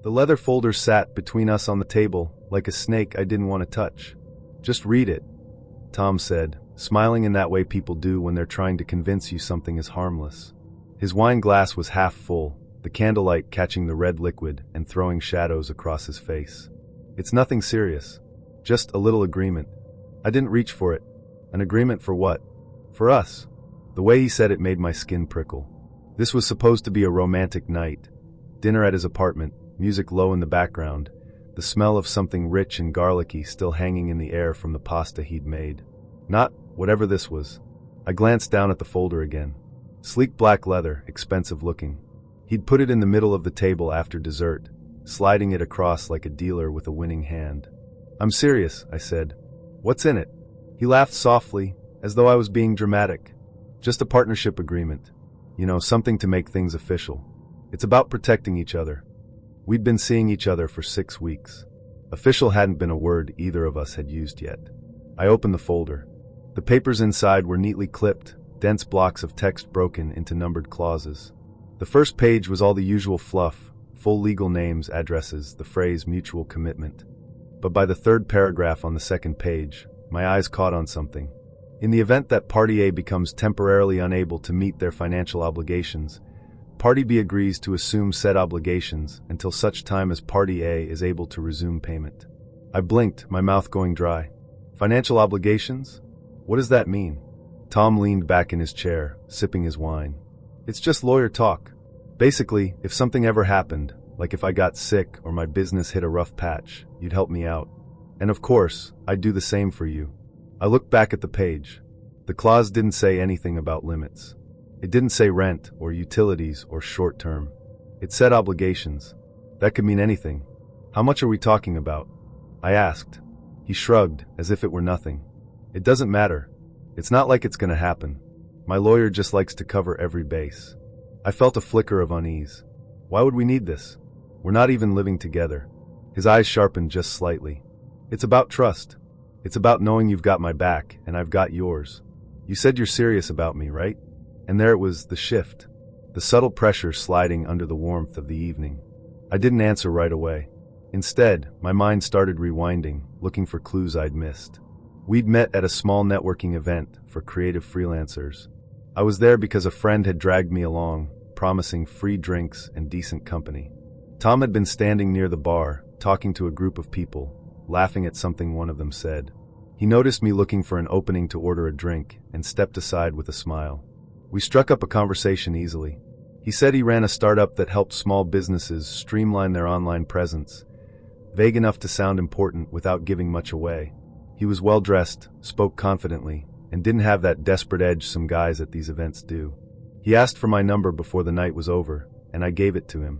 The leather folder sat between us on the table, like a snake I didn't want to touch. "Just read it," Tom said, smiling in that way people do when they're trying to convince you something is harmless. His wine glass was half full, the candlelight catching the red liquid and throwing shadows across his face. "It's nothing serious. Just a little agreement." I didn't reach for it. An agreement for what? For us. The way he said it made my skin prickle. This was supposed to be a romantic night. Dinner at his apartment, music low in the background, the smell of something rich and garlicky still hanging in the air from the pasta he'd made. Not whatever this was. I glanced down at the folder again. Sleek black leather, expensive looking. He'd put it in the middle of the table after dessert, sliding it across like a dealer with a winning hand. "I'm serious," I said. "What's in it?" He laughed softly, as though I was being dramatic. "Just a partnership agreement. You know, something to make things official. It's about protecting each other." We'd been seeing each other for 6 weeks. Official hadn't been a word either of us had used yet. I opened the folder. The papers inside were neatly clipped, dense blocks of text broken into numbered clauses. The first page was all the usual fluff, full legal names, addresses, the phrase mutual commitment. But by the third paragraph on the second page, my eyes caught on something. In the event that Party A becomes temporarily unable to meet their financial obligations, Party B agrees to assume said obligations until such time as Party A is able to resume payment. I blinked, my mouth going dry. Financial obligations? What does that mean? Tom leaned back in his chair, sipping his wine. "It's just lawyer talk. Basically, if something ever happened, like if I got sick or my business hit a rough patch, you'd help me out. And of course, I'd do the same for you." I looked back at the page. The clause didn't say anything about limits. It didn't say rent or utilities or short term. It said obligations. That could mean anything. "How much are we talking about?" I asked. He shrugged, as if it were nothing. "It doesn't matter. It's not like it's gonna happen. My lawyer just likes to cover every base." I felt a flicker of unease. Why would we need this? We're not even living together. His eyes sharpened just slightly. "It's about trust. It's about knowing you've got my back and I've got yours. You said you're serious about me, right?" And there it was, the shift. The subtle pressure sliding under the warmth of the evening. I didn't answer right away. Instead, my mind started rewinding, looking for clues I'd missed. We'd met at a small networking event for creative freelancers. I was there because a friend had dragged me along, promising free drinks and decent company. Tom had been standing near the bar, talking to a group of people, laughing at something one of them said. He noticed me looking for an opening to order a drink and stepped aside with a smile. We struck up a conversation easily. He said he ran a startup that helped small businesses streamline their online presence, vague enough to sound important without giving much away. He was well-dressed, spoke confidently, and didn't have that desperate edge some guys at these events do. He asked for my number before the night was over, and I gave it to him.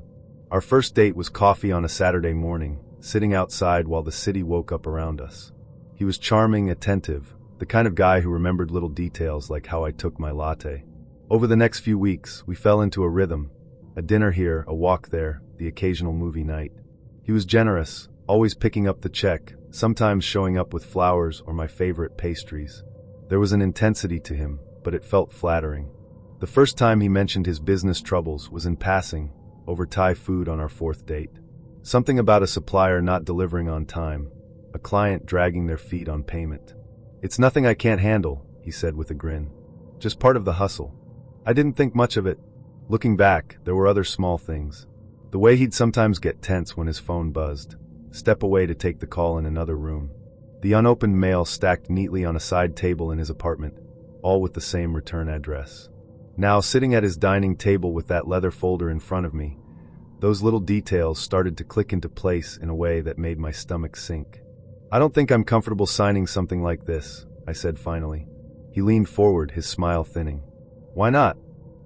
Our first date was coffee on a Saturday morning, sitting outside while the city woke up around us. He was charming, attentive, the kind of guy who remembered little details like how I took my latte. Over the next few weeks, we fell into a rhythm, a dinner here, a walk there, the occasional movie night. He was generous, always picking up the check, sometimes showing up with flowers or my favorite pastries. There was an intensity to him, but it felt flattering. The first time he mentioned his business troubles was in passing, over Thai food on our fourth date. Something about a supplier not delivering on time, a client dragging their feet on payment. "It's nothing I can't handle," he said with a grin. "Just part of the hustle." I didn't think much of it. Looking back, there were other small things. The way he'd sometimes get tense when his phone buzzed, step away to take the call in another room. The unopened mail stacked neatly on a side table in his apartment, all with the same return address. Now, sitting at his dining table with that leather folder in front of me, those little details started to click into place in a way that made my stomach sink. "I don't think I'm comfortable signing something like this," I said finally. He leaned forward, his smile thinning. "Why not?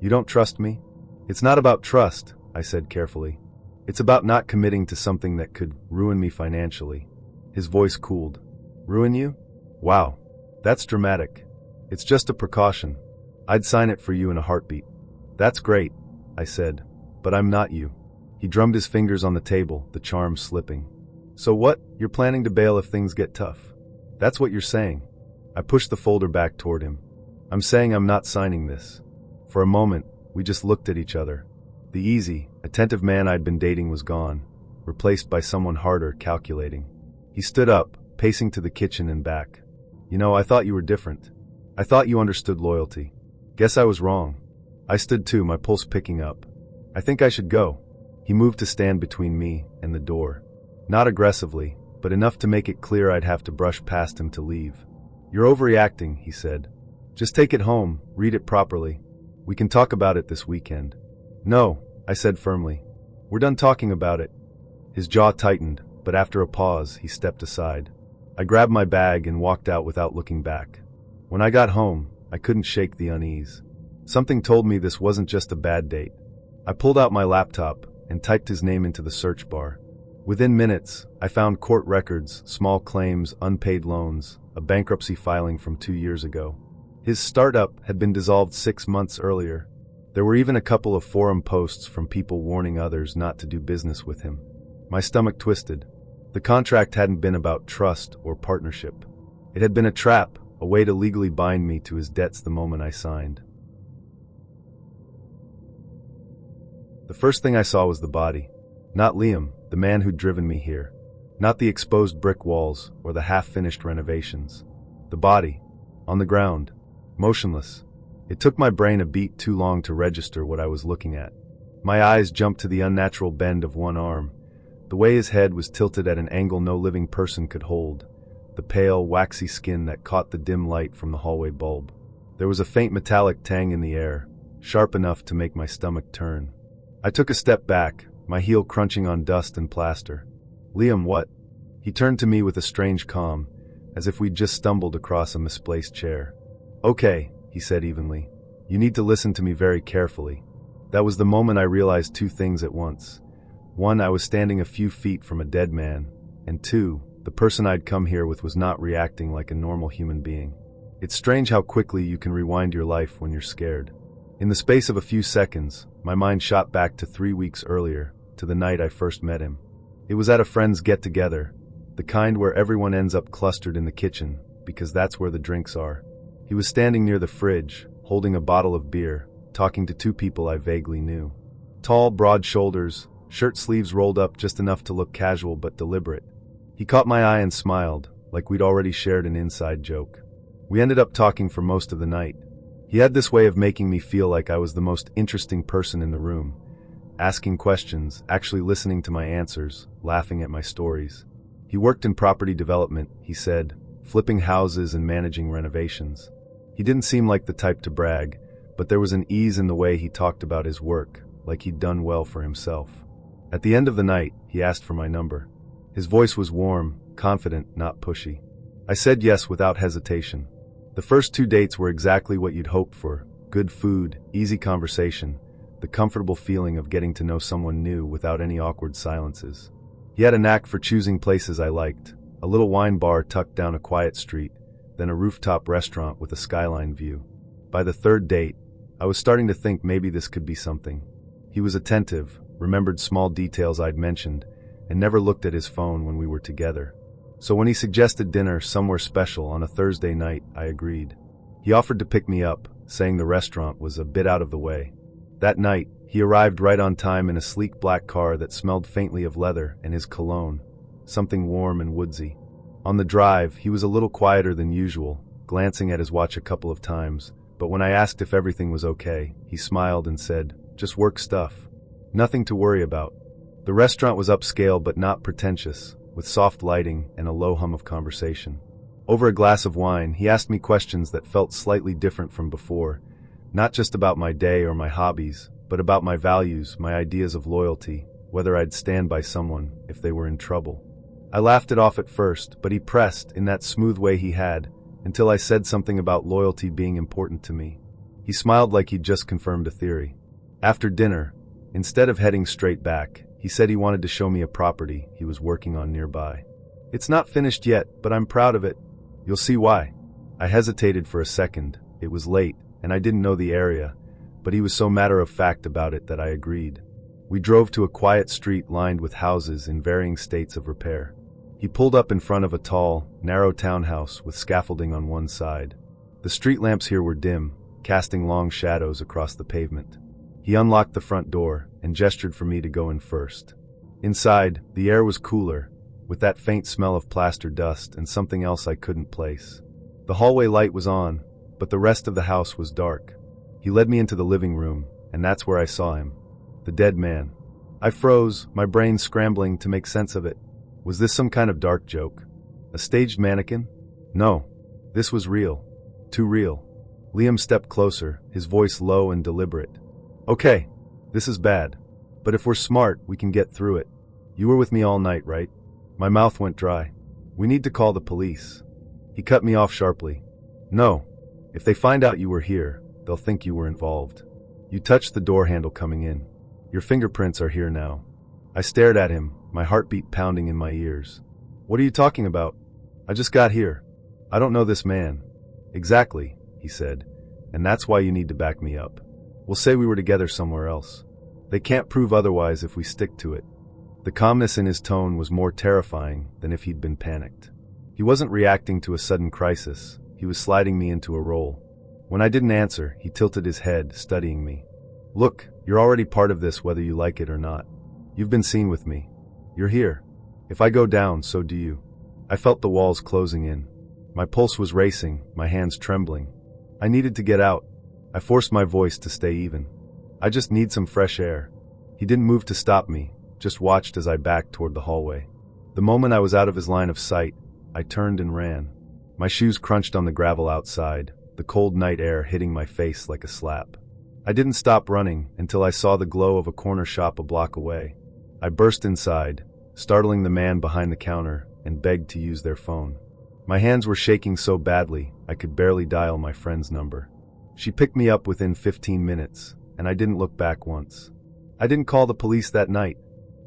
You don't trust me?" "It's not about trust," I said carefully. "It's about not committing to something that could ruin me financially." His voice cooled. "Ruin you? Wow. That's dramatic. It's just a precaution. I'd sign it for you in a heartbeat." "That's great," I said, "but I'm not you." He drummed his fingers on the table, the charm slipping. "So what? You're planning to bail if things get tough? That's what you're saying?" I pushed the folder back toward him. "I'm saying I'm not signing this." For a moment, we just looked at each other. The easy, attentive man I'd been dating was gone, replaced by someone harder, calculating. He stood up, pacing to the kitchen and back. You know, I thought you were different. I thought you understood loyalty. Guess I was wrong. I stood too, my pulse picking up. I think I should go. He moved to stand between me and the door. Not aggressively, but enough to make it clear I'd have to brush past him to leave. You're overreacting, he said. Just take it home, read it properly. We can talk about it this weekend. No, I said firmly. We're done talking about it. His jaw tightened, but after a pause, he stepped aside. I grabbed my bag and walked out without looking back. When I got home, I couldn't shake the unease. Something told me this wasn't just a bad date. I pulled out my laptop and typed his name into the search bar. Within minutes, I found court records, small claims, unpaid loans, a bankruptcy filing from 2 years ago. His startup had been dissolved 6 months earlier. There were even a couple of forum posts from people warning others not to do business with him. My stomach twisted. The contract hadn't been about trust or partnership. It had been a trap, a way to legally bind me to his debts the moment I signed. The first thing I saw was the body. Not Liam, the man who'd driven me here. Not the exposed brick walls or the half-finished renovations. The body, on the ground, motionless. It took my brain a beat too long to register what I was looking at. My eyes jumped to the unnatural bend of one arm, the way his head was tilted at an angle no living person could hold, the pale, waxy skin that caught the dim light from the hallway bulb. There was a faint metallic tang in the air, sharp enough to make my stomach turn. I took a step back, my heel crunching on dust and plaster. Liam, what? He turned to me with a strange calm, as if we'd just stumbled across a misplaced chair. Okay, he said evenly. You need to listen to me very carefully. That was the moment I realized 2 things at once. 1, I was standing a few feet from a dead man, and 2, the person I'd come here with was not reacting like a normal human being. It's strange how quickly you can rewind your life when you're scared. In the space of a few seconds, my mind shot back to 3 weeks earlier, to the night I first met him. It was at a friend's get-together, the kind where everyone ends up clustered in the kitchen, because that's where the drinks are. He was standing near the fridge, holding a bottle of beer, talking to 2 people I vaguely knew. Tall, broad shoulders, shirt sleeves rolled up just enough to look casual but deliberate. He caught my eye and smiled, like we'd already shared an inside joke. We ended up talking for most of the night. He had this way of making me feel like I was the most interesting person in the room, asking questions, actually listening to my answers, laughing at my stories. He worked in property development, he said, flipping houses and managing renovations. He didn't seem like the type to brag, but there was an ease in the way he talked about his work, like he'd done well for himself. At the end of the night, he asked for my number. His voice was warm, confident, not pushy. I said yes without hesitation. The first 2 dates were exactly what you'd hoped for: good food, easy conversation, the comfortable feeling of getting to know someone new without any awkward silences. He had a knack for choosing places I liked: a little wine bar tucked down a quiet street, then a rooftop restaurant with a skyline view. By the 3rd date, I was starting to think maybe this could be something. He was attentive, remembered small details I'd mentioned, and never looked at his phone when we were together. So when he suggested dinner somewhere special on a Thursday night, I agreed. He offered to pick me up, saying the restaurant was a bit out of the way. That night, he arrived right on time in a sleek black car that smelled faintly of leather and his cologne, something warm and woodsy. On the drive, he was a little quieter than usual, glancing at his watch a couple of times, but when I asked if everything was okay, he smiled and said, "Just work stuff. Nothing to worry about." The restaurant was upscale but not pretentious, with soft lighting and a low hum of conversation. Over a glass of wine, he asked me questions that felt slightly different from before, not just about my day or my hobbies, but about my values, my ideas of loyalty, whether I'd stand by someone if they were in trouble. I laughed it off at first, but he pressed, in that smooth way he had, until I said something about loyalty being important to me. He smiled like he'd just confirmed a theory. After dinner, instead of heading straight back, he said he wanted to show me a property he was working on nearby. "It's not finished yet, but I'm proud of it. You'll see why." I hesitated for a second. It was late, and I didn't know the area, but he was so matter-of-fact about it that I agreed. We drove to a quiet street lined with houses in varying states of repair. He pulled up in front of a tall, narrow townhouse with scaffolding on one side. The street lamps here were dim, casting long shadows across the pavement. He unlocked the front door and gestured for me to go in first. Inside, the air was cooler, with that faint smell of plaster dust and something else I couldn't place. The hallway light was on, but the rest of the house was dark. He led me into the living room, and that's where I saw him. The dead man. I froze, my brain scrambling to make sense of it. Was this some kind of dark joke? A staged mannequin? No. This was real. Too real. Liam stepped closer, his voice low and deliberate. Okay, this is bad. But if we're smart, we can get through it. You were with me all night, right? My mouth went dry. We need to call the police. He cut me off sharply. No. If they find out you were here, they'll think you were involved. You touched the door handle coming in. Your fingerprints are here now. I stared at him, my heartbeat pounding in my ears. What are you talking about? I just got here. I don't know this man. Exactly, he said, and that's why you need to back me up. We'll say we were together somewhere else. They can't prove otherwise if we stick to it. The calmness in his tone was more terrifying than if he'd been panicked. He wasn't reacting to a sudden crisis. He was sliding me into a role. When I didn't answer, he tilted his head, studying me. Look, you're already part of this whether you like it or not. You've been seen with me. You're here. If I go down, so do you. I felt the walls closing in. My pulse was racing, my hands trembling. I needed to get out. I forced my voice to stay even. I just need some fresh air. He didn't move to stop me, just watched as I backed toward the hallway. The moment I was out of his line of sight, I turned and ran. My shoes crunched on the gravel outside, the cold night air hitting my face like a slap. I didn't stop running until I saw the glow of a corner shop a block away. I burst inside, startling the man behind the counter, and begged to use their phone. My hands were shaking so badly, I could barely dial my friend's number. She picked me up within 15 minutes, and I didn't look back once. I didn't call the police that night.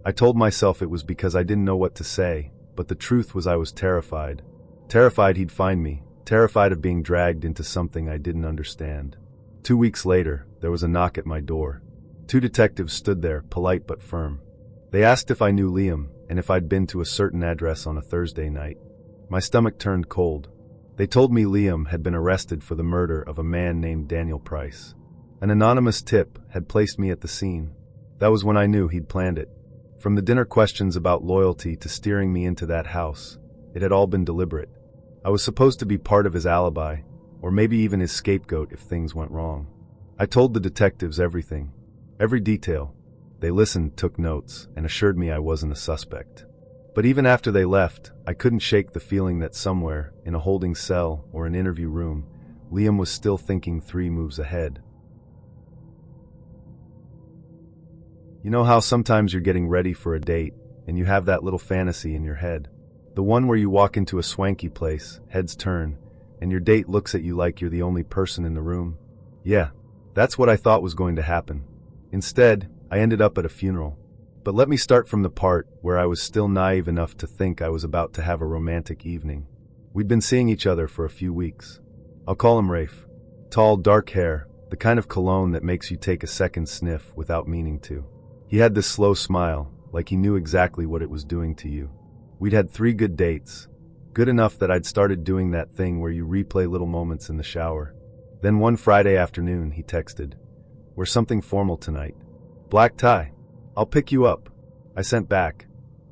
I told myself it was because I didn't know what to say, but the truth was I was terrified. Terrified he'd find me, terrified of being dragged into something I didn't understand. 2 weeks later, there was a knock at my door. 2 detectives stood there, polite but firm. They asked if I knew Liam, and if I'd been to a certain address on a Thursday night. My stomach turned cold. They told me Liam had been arrested for the murder of a man named Daniel Price. An anonymous tip had placed me at the scene. That was when I knew he'd planned it. From the dinner questions about loyalty to steering me into that house, it had all been deliberate. I was supposed to be part of his alibi, or maybe even his scapegoat if things went wrong. I told the detectives everything, every detail. They listened, took notes, and assured me I wasn't a suspect. But even after they left, I couldn't shake the feeling that somewhere, in a holding cell or an interview room, Liam was still thinking 3 moves ahead. You know how sometimes you're getting ready for a date, and you have that little fantasy in your head? The one where you walk into a swanky place, heads turn, and your date looks at you like you're the only person in the room? Yeah, that's what I thought was going to happen. Instead, I ended up at a funeral. But let me start from the part where I was still naive enough to think I was about to have a romantic evening. We'd been seeing each other for a few weeks. I'll call him Rafe. Tall, dark hair, the kind of cologne that makes you take a second sniff without meaning to. He had this slow smile, like he knew exactly what it was doing to you. We'd had 3 good dates, good enough that I'd started doing that thing where you replay little moments in the shower. Then one Friday afternoon, he texted, "We're something formal tonight. Black tie. I'll pick you up." I sent back,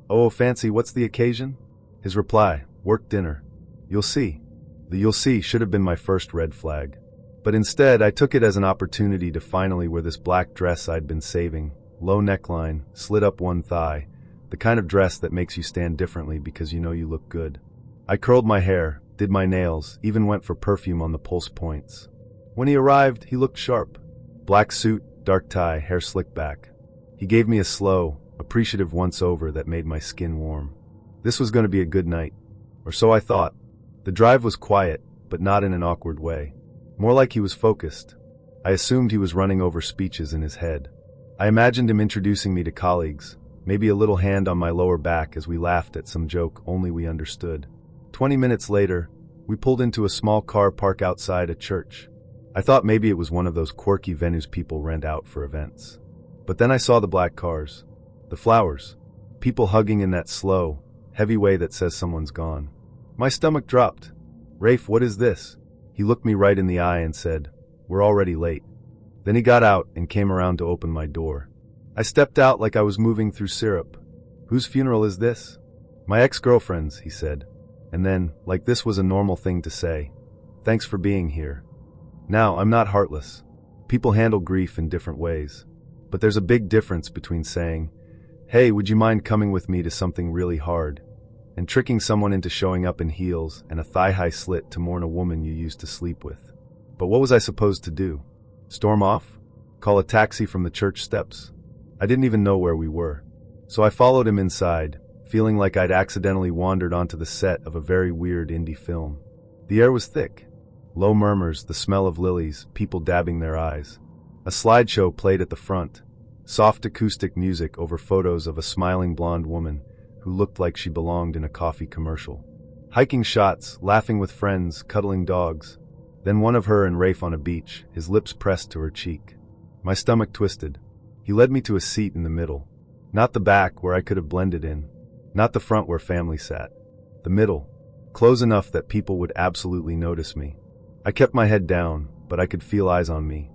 "Oh, fancy, what's the occasion?" His reply, "Work dinner." You'll see. The "you'll see" should have been my first red flag. But instead, I took it as an opportunity to finally wear this black dress I'd been saving, low neckline, slit up one thigh, the kind of dress that makes you stand differently because you know you look good. I curled my hair, did my nails, even went for perfume on the pulse points. When he arrived, he looked sharp. Black suit, dark tie, hair slicked back. He gave me a slow, appreciative once-over that made my skin warm. This was going to be a good night. Or so I thought. The drive was quiet, but not in an awkward way. More like he was focused. I assumed he was running over speeches in his head. I imagined him introducing me to colleagues, maybe a little hand on my lower back as we laughed at some joke only we understood. 20 minutes later, we pulled into a small car park outside a church. I thought maybe it was one of those quirky venues people rent out for events. But then I saw the black cars, the flowers, people hugging in that slow, heavy way that says someone's gone. My stomach dropped. "Rafe, what is this?" He looked me right in the eye and said, "We're already late." Then he got out and came around to open my door. I stepped out like I was moving through syrup. Whose funeral is this? My ex-girlfriend's, he said. And then, like this was a normal thing to say, thanks for being here. Now, I'm not heartless. People handle grief in different ways. But there's a big difference between saying, hey, would you mind coming with me to something really hard, and tricking someone into showing up in heels and a thigh-high slit to mourn a woman you used to sleep with. But what was I supposed to do? Storm off? Call a taxi from the church steps? I didn't even know where we were. So I followed him inside, feeling like I'd accidentally wandered onto the set of a very weird indie film. The air was thick. Low murmurs, the smell of lilies, people dabbing their eyes. A slideshow played at the front, soft acoustic music over photos of a smiling blonde woman who looked like she belonged in a coffee commercial. Hiking shots, laughing with friends, cuddling dogs. Then one of her and Rafe on a beach, his lips pressed to her cheek. My stomach twisted. He led me to a seat in the middle. Not the back where I could have blended in. Not the front where family sat. The middle. Close enough that people would absolutely notice me. I kept my head down, but I could feel eyes on me.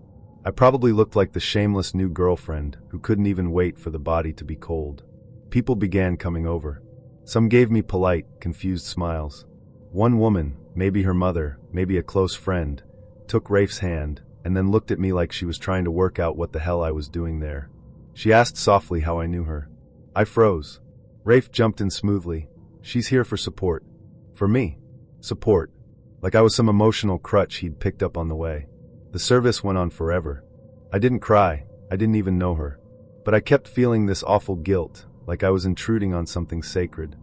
I probably looked like the shameless new girlfriend who couldn't even wait for the body to be cold. People began coming over. Some gave me polite, confused smiles. One woman, maybe her mother, maybe a close friend, took Rafe's hand and then looked at me like she was trying to work out what the hell I was doing there. She asked softly how I knew her. I froze. Rafe jumped in smoothly. She's here for support. For me. Support. Like I was some emotional crutch he'd picked up on the way. The service went on forever. I didn't cry. I didn't even know her. But I kept feeling this awful guilt, like I was intruding on something sacred.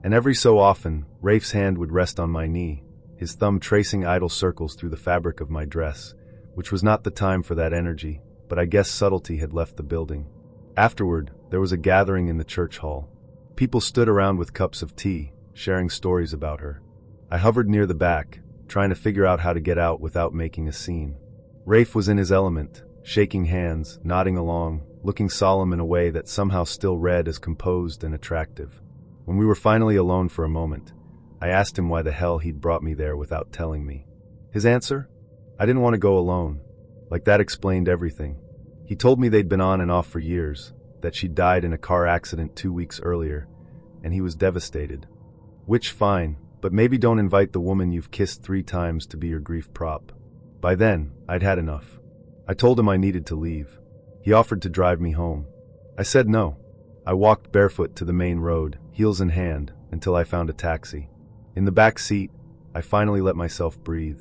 And every so often, Rafe's hand would rest on my knee, his thumb tracing idle circles through the fabric of my dress, which was not the time for that energy, but I guess subtlety had left the building. Afterward, there was a gathering in the church hall. People stood around with cups of tea, sharing stories about her. I hovered near the back, trying to figure out how to get out without making a scene. Rafe was in his element, shaking hands, nodding along, looking solemn in a way that somehow still read as composed and attractive. When we were finally alone for a moment, I asked him why the hell he'd brought me there without telling me. His answer? I didn't want to go alone. Like that explained everything. He told me they'd been on and off for years, that she'd died in a car accident 2 weeks earlier, and he was devastated. Which, fine, but maybe don't invite the woman you've kissed 3 times to be your grief prop. By then, I'd had enough. I told him I needed to leave. He offered to drive me home. I said no. I walked barefoot to the main road, heels in hand, until I found a taxi. In the back seat, I finally let myself breathe.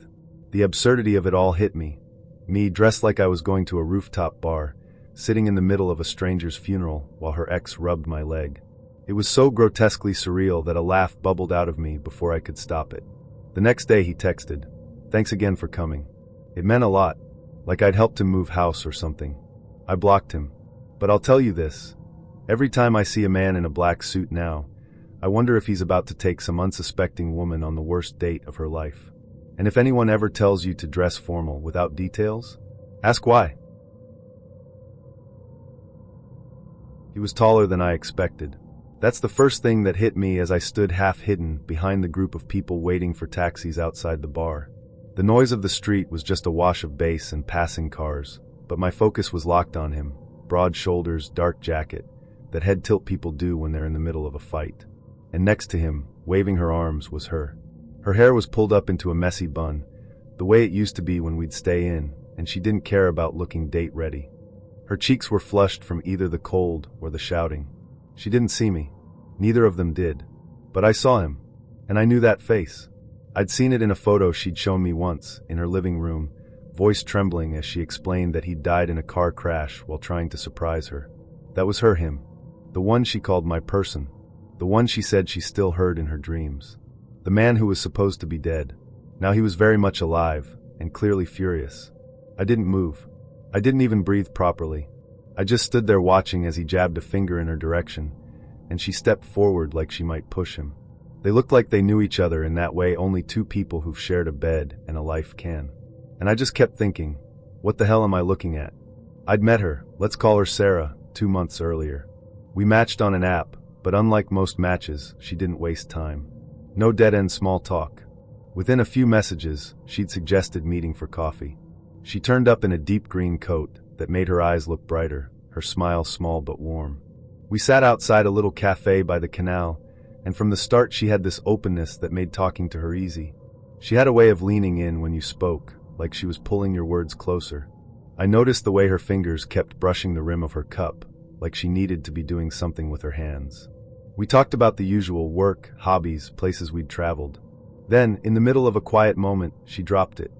The absurdity of it all hit me. Me dressed like I was going to a rooftop bar, sitting in the middle of a stranger's funeral while her ex rubbed my leg. It was so grotesquely surreal that a laugh bubbled out of me before I could stop it. The next day he texted, "Thanks again for coming." It meant a lot, like I'd helped him move house or something. I blocked him. But I'll tell you this. Every time I see a man in a black suit now, I wonder if he's about to take some unsuspecting woman on the worst date of her life. And if anyone ever tells you to dress formal without details, ask why. He was taller than I expected. That's the first thing that hit me as I stood half-hidden behind the group of people waiting for taxis outside the bar. The noise of the street was just a wash of bass and passing cars, but my focus was locked on him. Broad shoulders, dark jacket, that head tilt people do when they're in the middle of a fight. And next to him, waving her arms, was her. Her hair was pulled up into a messy bun, the way it used to be when we'd stay in, and she didn't care about looking date-ready. Her cheeks were flushed from either the cold or the shouting. She didn't see me. Neither of them did. But I saw him, and I knew that face. I'd seen it in a photo she'd shown me once, in her living room, voice trembling as she explained that he'd died in a car crash while trying to surprise her. That was him. The one she called my person. The one she said she still heard in her dreams. The man who was supposed to be dead. Now he was very much alive, and clearly furious. I didn't move. I didn't even breathe properly. I just stood there watching as he jabbed a finger in her direction, and she stepped forward like she might push him. They looked like they knew each other in that way only 2 people who've shared a bed and a life can. And I just kept thinking, what the hell am I looking at? I'd met her, let's call her Sarah, 2 months earlier. We matched on an app, but unlike most matches, she didn't waste time. No dead-end small talk. Within a few messages, she'd suggested meeting for coffee. She turned up in a deep green coat that made her eyes look brighter, her smile small but warm. We sat outside a little cafe by the canal, and from the start she had this openness that made talking to her easy. She had a way of leaning in when you spoke, like she was pulling your words closer. I noticed the way her fingers kept brushing the rim of her cup, like she needed to be doing something with her hands. We talked about the usual work, hobbies, places we'd traveled. Then, in the middle of a quiet moment, she dropped it.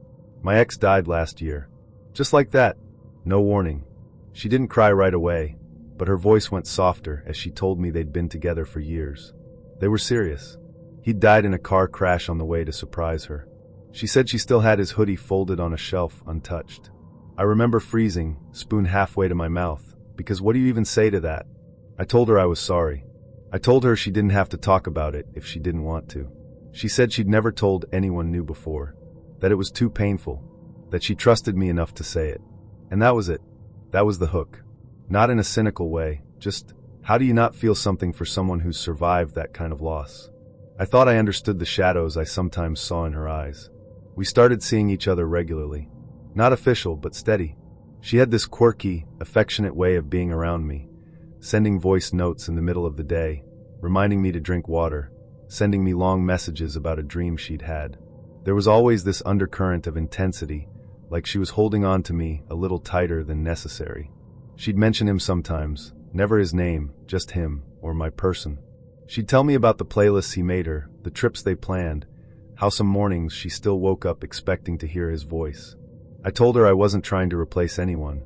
My ex died last year. Just like that. No warning. She didn't cry right away, but her voice went softer as she told me they'd been together for years. They were serious. He'd died in a car crash on the way to surprise her. She said she still had his hoodie folded on a shelf, untouched. I remember freezing, spoon halfway to my mouth, because what do you even say to that? I told her I was sorry. I told her she didn't have to talk about it if she didn't want to. She said she'd never told anyone new before, that it was too painful, that she trusted me enough to say it. And that was it. That was the hook. Not in a cynical way, just, how do you not feel something for someone who's survived that kind of loss? I thought I understood the shadows I sometimes saw in her eyes. We started seeing each other regularly. Not official, but steady. She had this quirky, affectionate way of being around me, sending voice notes in the middle of the day, reminding me to drink water, sending me long messages about a dream she'd had. There was always this undercurrent of intensity, like she was holding on to me a little tighter than necessary. She'd mention him sometimes, never his name, just him, or my person. She'd tell me about the playlists he made her, the trips they planned, how some mornings she still woke up expecting to hear his voice. I told her I wasn't trying to replace anyone,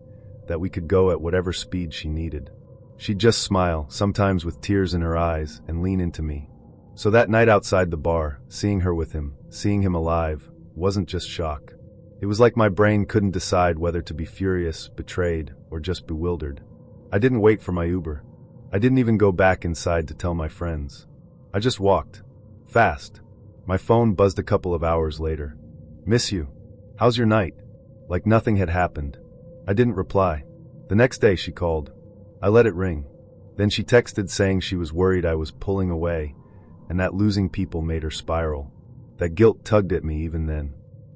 that we could go at whatever speed she needed. She'd just smile, sometimes with tears in her eyes, and lean into me. So that night outside the bar, seeing her with him, seeing him alive, wasn't just shock. It was like my brain couldn't decide whether to be furious, betrayed, or just bewildered. I didn't wait for my Uber. I didn't even go back inside to tell my friends. I just walked. Fast. My phone buzzed a couple of hours later. "Miss you. How's your night?" Like nothing had happened. I didn't reply. The next day she called. I let it ring. Then she texted saying she was worried I was pulling away, and that losing people made her spiral. That guilt tugged at me even then.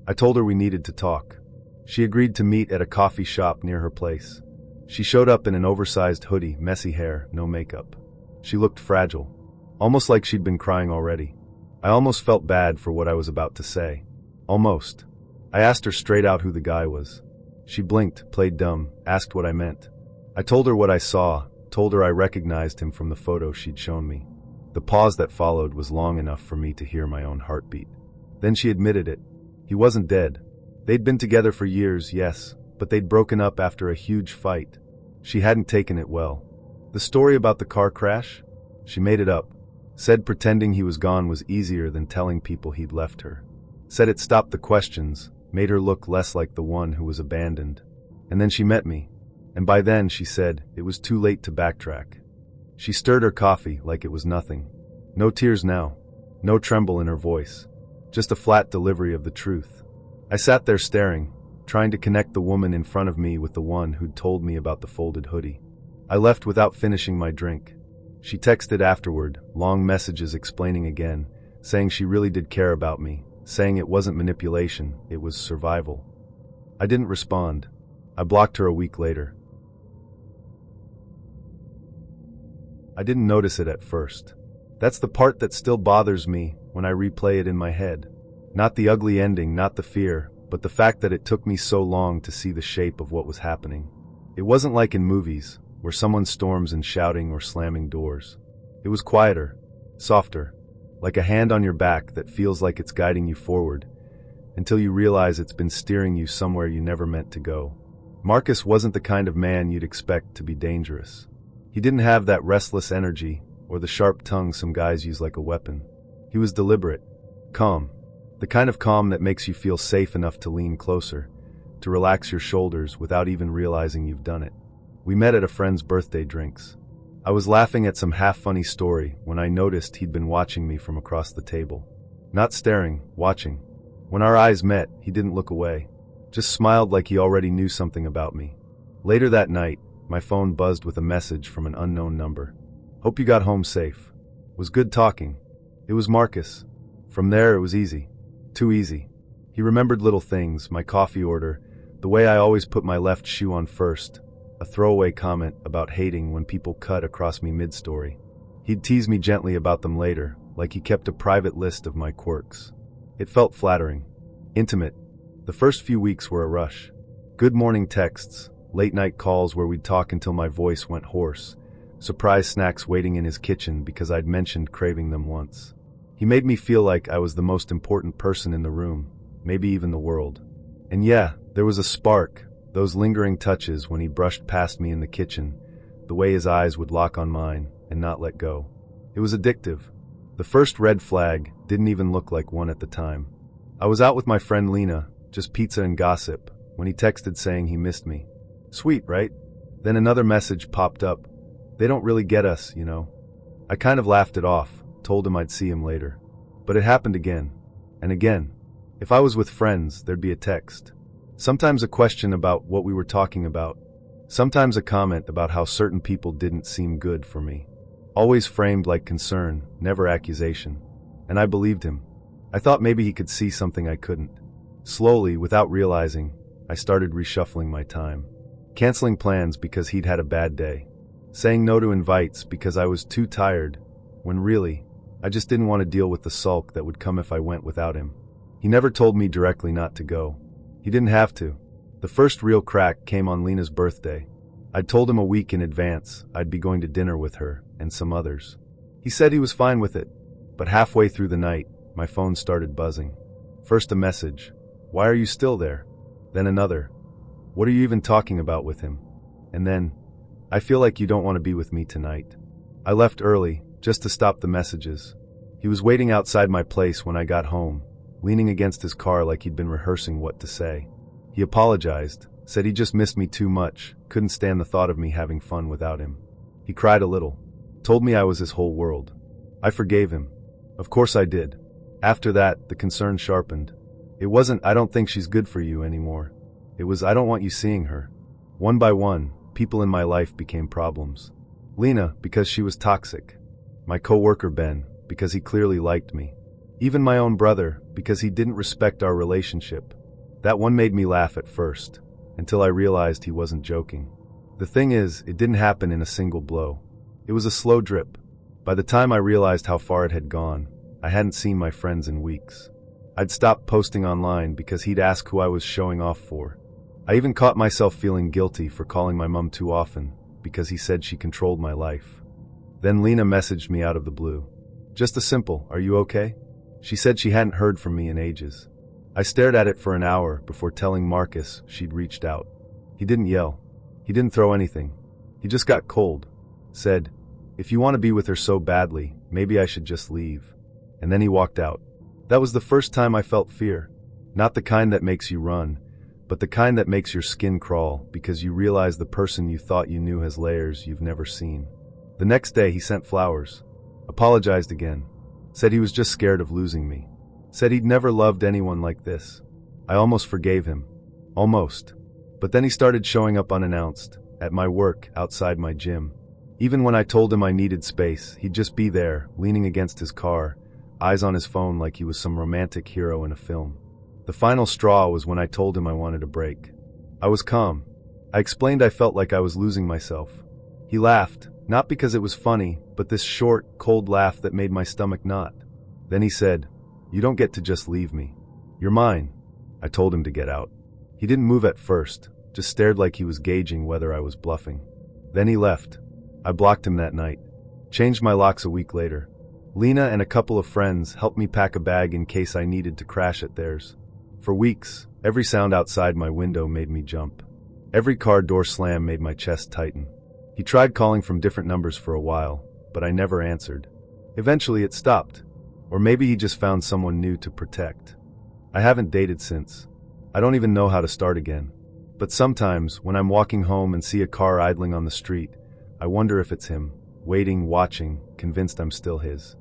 I told her we needed to talk. She agreed to meet at a coffee shop near her place. She showed up in an oversized hoodie, messy hair, no makeup. She looked fragile, almost like she'd been crying already. I almost felt bad for what I was about to say. Almost. I asked her straight out who the guy was. She blinked, played dumb, asked what I meant. I told her what I saw, told her I recognized him from the photo she'd shown me. The pause that followed was long enough for me to hear my own heartbeat. Then she admitted it. He wasn't dead. They'd been together for years, yes, but they'd broken up after a huge fight. She hadn't taken it well. The story about the car crash? She made it up. Said pretending he was gone was easier than telling people he'd left her. Said it stopped the questions, made her look less like the one who was abandoned. And then she met me. And by then, she said, it was too late to backtrack. She stirred her coffee like it was nothing. No tears now. No tremble in her voice. Just a flat delivery of the truth. I sat there staring, trying to connect the woman in front of me with the one who'd told me about the folded hoodie. I left without finishing my drink. She texted afterward, long messages explaining again, saying she really did care about me, saying it wasn't manipulation, it was survival. I didn't respond. I blocked her a week later. I didn't notice it at first. That's the part that still bothers me when I replay it in my head. Not the ugly ending, not the fear, but the fact that it took me so long to see the shape of what was happening. It wasn't like in movies, where someone storms in shouting or slamming doors. It was quieter, softer, like a hand on your back that feels like it's guiding you forward, until you realize it's been steering you somewhere you never meant to go. Marcus wasn't the kind of man you'd expect to be dangerous. He didn't have that restless energy or the sharp tongue some guys use like a weapon. He was deliberate, calm, the kind of calm that makes you feel safe enough to lean closer, to relax your shoulders without even realizing you've done it. We met at a friend's birthday drinks. I was laughing at some half-funny story when I noticed he'd been watching me from across the table. Not staring, watching. When our eyes met, he didn't look away. Just smiled like he already knew something about me. Later that night, my phone buzzed with a message from an unknown number. "Hope you got home safe. Was good talking." It was Marcus. From there it was easy. Too easy. He remembered little things, my coffee order, the way I always put my left shoe on first, a throwaway comment about hating when people cut across me mid-story. He'd tease me gently about them later, like he kept a private list of my quirks. It felt flattering. Intimate. The first few weeks were a rush. Good morning texts, late-night calls where we'd talk until my voice went hoarse, surprise snacks waiting in his kitchen because I'd mentioned craving them once. He made me feel like I was the most important person in the room, maybe even the world. And yeah, there was a spark, those lingering touches when he brushed past me in the kitchen, the way his eyes would lock on mine and not let go. It was addictive. The first red flag didn't even look like one at the time. I was out with my friend Lena, just pizza and gossip, when he texted saying he missed me. Sweet, right? Then another message popped up. They don't really get us, you know. I kind of laughed it off, told him I'd see him later. But it happened again. And again. If I was with friends, there'd be a text. Sometimes a question about what we were talking about. Sometimes a comment about how certain people didn't seem good for me. Always framed like concern, never accusation. And I believed him. I thought maybe he could see something I couldn't. Slowly, without realizing, I started reshuffling my time. Canceling plans because he'd had a bad day. Saying no to invites because I was too tired, when really, I just didn't want to deal with the sulk that would come if I went without him. He never told me directly not to go. He didn't have to. The first real crack came on Lena's birthday. I'd told him a week in advance I'd be going to dinner with her and some others. He said he was fine with it, but halfway through the night, my phone started buzzing. First a message, "Why are you still there?" Then another, "What are you even talking about with him?" And then, "I feel like you don't want to be with me tonight." I left early, just to stop the messages. He was waiting outside my place when I got home, leaning against his car like he'd been rehearsing what to say. He apologized, said he just missed me too much, couldn't stand the thought of me having fun without him. He cried a little, told me I was his whole world. I forgave him. Of course I did. After that, the concern sharpened. It wasn't, "I don't think she's good for you" anymore. It was, "I don't want you seeing her." One by one, people in my life became problems. Lena, because she was toxic. My coworker Ben, because he clearly liked me. Even my own brother, because he didn't respect our relationship. That one made me laugh at first, until I realized he wasn't joking. The thing is, it didn't happen in a single blow. It was a slow drip. By the time I realized how far it had gone, I hadn't seen my friends in weeks. I'd stopped posting online because he'd ask who I was showing off for. I even caught myself feeling guilty for calling my mom too often, because he said she controlled my life. Then Lena messaged me out of the blue. Just a simple, "Are you okay?" She said she hadn't heard from me in ages. I stared at it for an hour before telling Marcus she'd reached out. He didn't yell. He didn't throw anything. He just got cold. Said, "If you want to be with her so badly, maybe I should just leave." And then he walked out. That was the first time I felt fear. Not the kind that makes you run, but the kind that makes your skin crawl because you realize the person you thought you knew has layers you've never seen. The next day he sent flowers. Apologized again. Said he was just scared of losing me. Said he'd never loved anyone like this. I almost forgave him. Almost. But then he started showing up unannounced, at my work, outside my gym. Even when I told him I needed space, he'd just be there, leaning against his car, eyes on his phone like he was some romantic hero in a film. The final straw was when I told him I wanted a break. I was calm. I explained I felt like I was losing myself. He laughed, not because it was funny, but this short, cold laugh that made my stomach knot. Then he said, "You don't get to just leave me. You're mine." I told him to get out. He didn't move at first, just stared like he was gauging whether I was bluffing. Then he left. I blocked him that night. Changed my locks a week later. Lena and a couple of friends helped me pack a bag in case I needed to crash at theirs. For weeks, every sound outside my window made me jump. Every car door slam made my chest tighten. He tried calling from different numbers for a while, but I never answered. Eventually it stopped. Or maybe he just found someone new to protect. I haven't dated since. I don't even know how to start again. But sometimes, when I'm walking home and see a car idling on the street, I wonder if it's him, waiting, watching, convinced I'm still his.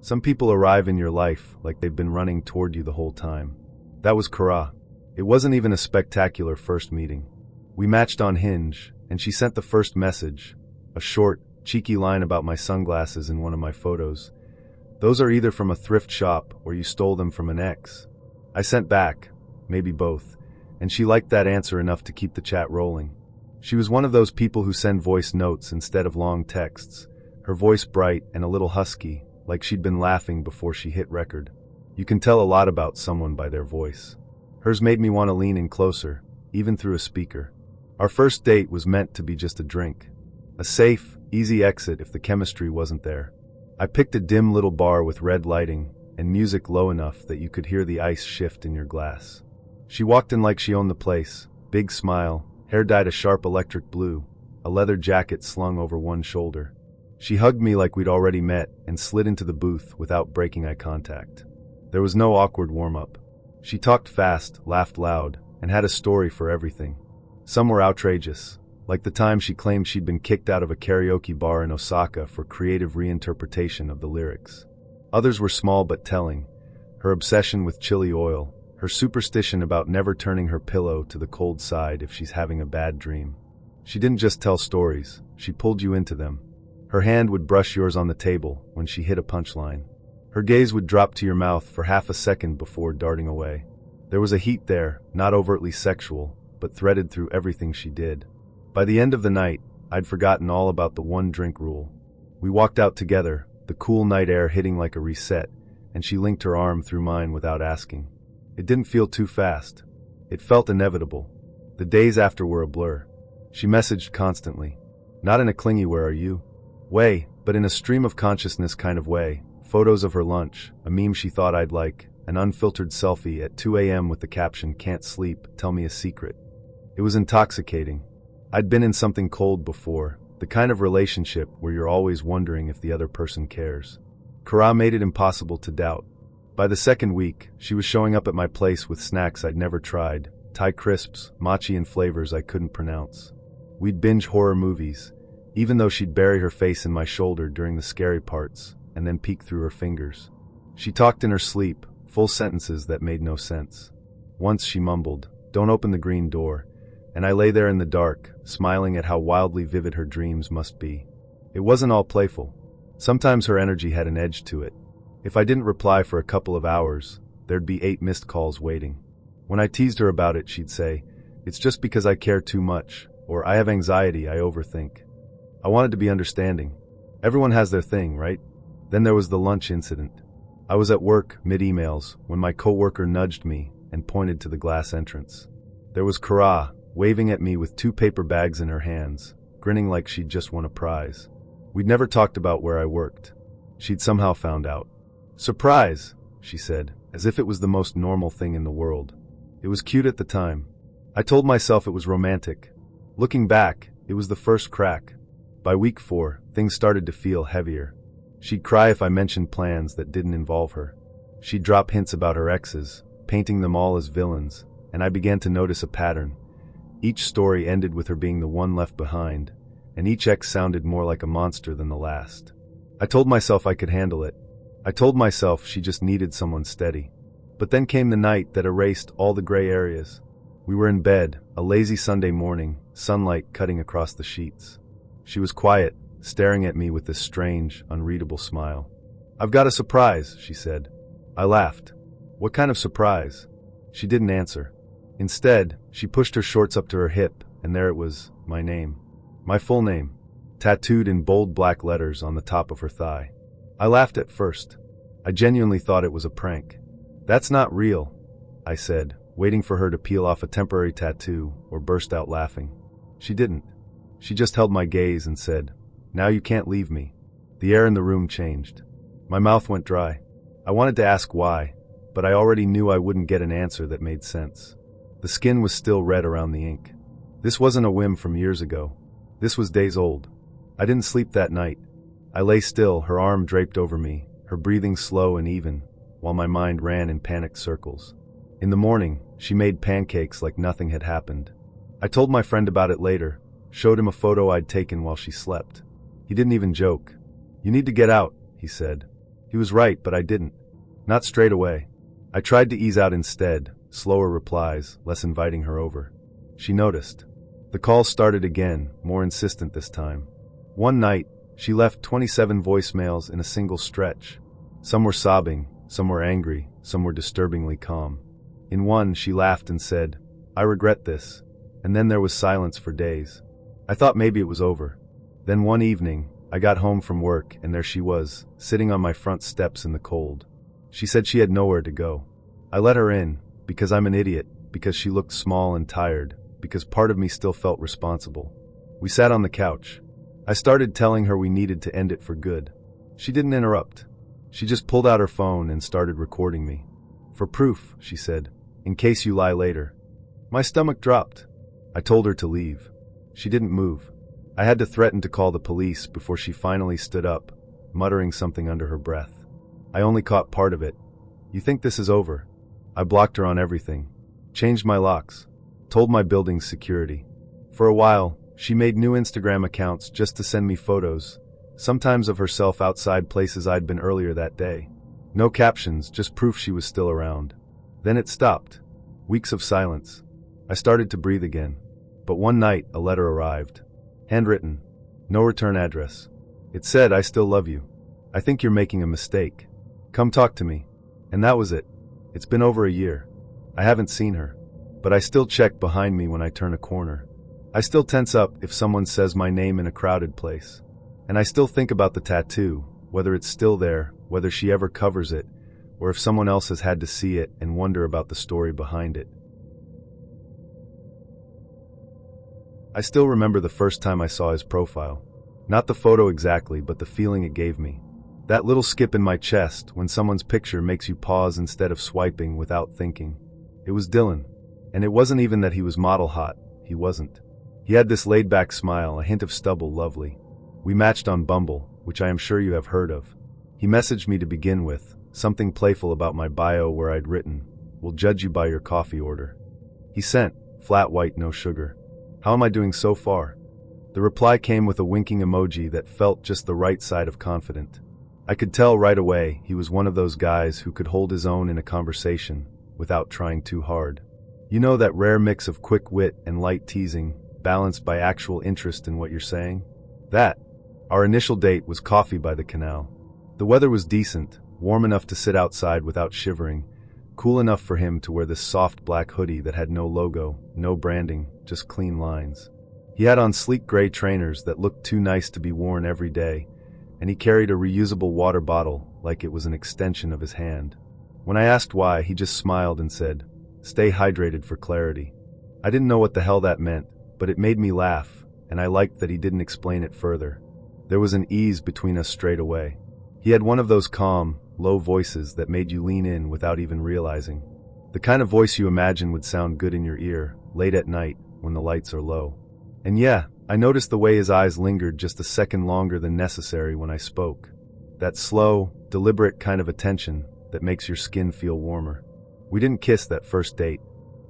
Some people arrive in your life like they've been running toward you the whole time. That was Kara. It wasn't even a spectacular first meeting. We matched on Hinge, and she sent the first message, a short, cheeky line about my sunglasses in one of my photos. "Those are either from a thrift shop or you stole them from an ex." I sent back, maybe both, and she liked that answer enough to keep the chat rolling. She was one of those people who send voice notes instead of long texts, her voice bright and a little husky, like she'd been laughing before she hit record. You can tell a lot about someone by their voice. Hers made me want to lean in closer, even through a speaker. Our first date was meant to be just a drink. A safe, easy exit if the chemistry wasn't there. I picked a dim little bar with red lighting and music low enough that you could hear the ice shift in your glass. She walked in like she owned the place, big smile, hair dyed a sharp electric blue, a leather jacket slung over one shoulder. She hugged me like we'd already met and slid into the booth without breaking eye contact. There was no awkward warm-up. She talked fast, laughed loud, and had a story for everything. Some were outrageous, like the time she claimed she'd been kicked out of a karaoke bar in Osaka for creative reinterpretation of the lyrics. Others were small but telling. Her obsession with chili oil, her superstition about never turning her pillow to the cold side if she's having a bad dream. She didn't just tell stories, she pulled you into them. Her hand would brush yours on the table when she hit a punchline. Her gaze would drop to your mouth for half a second before darting away. There was a heat there, not overtly sexual, but threaded through everything she did. By the end of the night, I'd forgotten all about the one-drink rule. We walked out together, the cool night air hitting like a reset, and she linked her arm through mine without asking. It didn't feel too fast. It felt inevitable. The days after were a blur. She messaged constantly. Not in a clingy "where are you?" way, but in a stream of consciousness kind of way. Photos of her lunch, a meme she thought I'd like, an unfiltered selfie at 2 a.m. with the caption "Can't sleep, tell me a secret." It was intoxicating. I'd been in something cold before, the kind of relationship where you're always wondering if the other person cares. Kara made it impossible to doubt. By the second week, she was showing up at my place with snacks I'd never tried, Thai crisps, mochi and flavors I couldn't pronounce. We'd binge horror movies, even though she'd bury her face in my shoulder during the scary parts, and then peek through her fingers. She talked in her sleep, full sentences that made no sense. Once she mumbled, "Don't open the green door," and I lay there in the dark, smiling at how wildly vivid her dreams must be. It wasn't all playful. Sometimes her energy had an edge to it. If I didn't reply for a couple of hours, there'd be 8 missed calls waiting. When I teased her about it, she'd say, "It's just because I care too much," or "I have anxiety, I overthink." I wanted to be understanding. Everyone has their thing, right? Then there was the lunch incident. I was at work, mid-emails, when my coworker nudged me and pointed to the glass entrance. There was Kara, waving at me with 2 paper bags in her hands, grinning like she'd just won a prize. We'd never talked about where I worked. She'd somehow found out. "Surprise," she said, as if it was the most normal thing in the world. It was cute at the time. I told myself it was romantic. Looking back, it was the first crack. By week 4, things started to feel heavier. She'd cry if I mentioned plans that didn't involve her. She'd drop hints about her exes, painting them all as villains, and I began to notice a pattern. Each story ended with her being the one left behind, and each ex sounded more like a monster than the last. I told myself I could handle it. I told myself she just needed someone steady. But then came the night that erased all the gray areas. We were in bed, a lazy Sunday morning, sunlight cutting across the sheets. She was quiet, staring at me with this strange, unreadable smile. "I've got a surprise," she said. I laughed. "What kind of surprise?" She didn't answer. Instead, she pushed her shorts up to her hip, and there it was, my name. My full name, tattooed in bold black letters on the top of her thigh. I laughed at first. I genuinely thought it was a prank. "That's not real," I said, waiting for her to peel off a temporary tattoo or burst out laughing. She didn't. She just held my gaze and said, "Now you can't leave me." The air in the room changed. My mouth went dry. I wanted to ask why, but I already knew I wouldn't get an answer that made sense. The skin was still red around the ink. This wasn't a whim from years ago. This was days old. I didn't sleep that night. I lay still, her arm draped over me, her breathing slow and even, while my mind ran in panicked circles. In the morning, she made pancakes like nothing had happened. I told my friend about it later, showed him a photo I'd taken while she slept. He didn't even joke. "You need to get out," he said. He was right, but I didn't. Not straight away. I tried to ease out instead, slower replies, less inviting her over. She noticed. The calls started again, more insistent this time. One night, she left 27 voicemails in a single stretch. Some were sobbing, some were angry, some were disturbingly calm. In one, she laughed and said, I regret this. And then there was silence for days. I thought maybe it was over. Then one evening, I got home from work and there she was, sitting on my front steps in the cold. She said she had nowhere to go. I let her in, because I'm an idiot, because she looked small and tired, because part of me still felt responsible. We sat on the couch. I started telling her we needed to end it for good. She didn't interrupt. She just pulled out her phone and started recording me. For proof, she said, in case you lie later. My stomach dropped. I told her to leave. She didn't move. I had to threaten to call the police before she finally stood up, muttering something under her breath. I only caught part of it. You think this is over? I blocked her on everything. Changed my locks. Told my building's security. For a while, she made new Instagram accounts just to send me photos, sometimes of herself outside places I'd been earlier that day. No captions, just proof she was still around. Then it stopped. Weeks of silence. I started to breathe again. But one night, a letter arrived. Handwritten. No return address. It said, I still love you. I think you're making a mistake. Come talk to me. And that was it. It's been over a year. I haven't seen her. But I still check behind me when I turn a corner. I still tense up if someone says my name in a crowded place. And I still think about the tattoo, whether it's still there, whether she ever covers it, or if someone else has had to see it and wonder about the story behind it. I still remember the first time I saw his profile. Not the photo exactly, but the feeling it gave me. That little skip in my chest when someone's picture makes you pause instead of swiping without thinking. It was Dylan. And it wasn't even that he was model hot. He wasn't. He had this laid-back smile, a hint of stubble lovely. We matched on Bumble, which I am sure you have heard of. He messaged me to begin with, something playful about my bio where I'd written, "We'll judge you by your coffee order." He sent, flat white, no sugar. How am I doing so far? The reply came with a winking emoji that felt just the right side of confident. I could tell right away he was one of those guys who could hold his own in a conversation without trying too hard. You know, that rare mix of quick wit and light teasing, balanced by actual interest in what you're saying? That. Our initial date was coffee by the canal. The weather was decent, warm enough to sit outside without shivering, cool enough for him to wear this soft black hoodie that had no logo, no branding, just clean lines. He had on sleek gray trainers that looked too nice to be worn every day, and he carried a reusable water bottle like it was an extension of his hand. When I asked why, he just smiled and said, "Stay hydrated for clarity." I didn't know what the hell that meant, but it made me laugh, and I liked that he didn't explain it further. There was an ease between us straight away. He had one of those calm, low voices that made you lean in without even realizing. The kind of voice you imagine would sound good in your ear, late at night, when the lights are low. And yeah, I noticed the way his eyes lingered just a second longer than necessary when I spoke. That slow, deliberate kind of attention that makes your skin feel warmer. We didn't kiss that first date.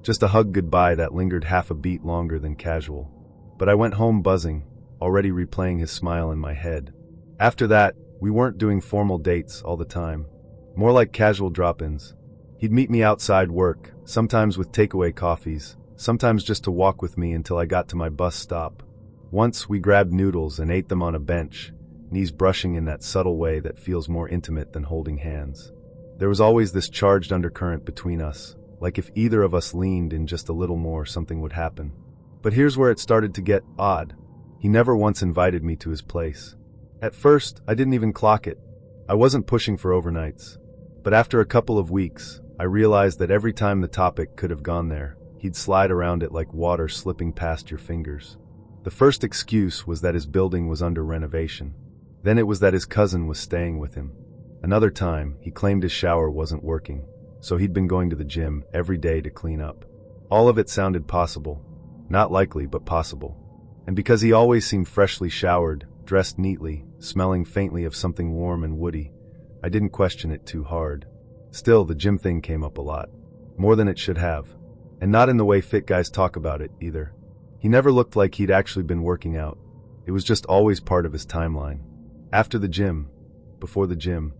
Just a hug goodbye that lingered half a beat longer than casual. But I went home buzzing, already replaying his smile in my head. After that, we weren't doing formal dates all the time. More like casual drop-ins. He'd meet me outside work, sometimes with takeaway coffees, sometimes just to walk with me until I got to my bus stop. Once we grabbed noodles and ate them on a bench, knees brushing in that subtle way that feels more intimate than holding hands. There was always this charged undercurrent between us, like if either of us leaned in just a little more, something would happen. But here's where it started to get odd. He never once invited me to his place. At first, I didn't even clock it. I wasn't pushing for overnights. But after a couple of weeks, I realized that every time the topic could have gone there, he'd slide around it like water slipping past your fingers. The first excuse was that his building was under renovation. Then it was that his cousin was staying with him. Another time, he claimed his shower wasn't working, so he'd been going to the gym every day to clean up. All of it sounded possible. Not likely, but possible. And because he always seemed freshly showered, dressed neatly, smelling faintly of something warm and woody, I didn't question it too hard. Still, the gym thing came up a lot. More than it should have. And not in the way fit guys talk about it, either. He never looked like he'd actually been working out. It was just always part of his timeline. After the gym, before the gym,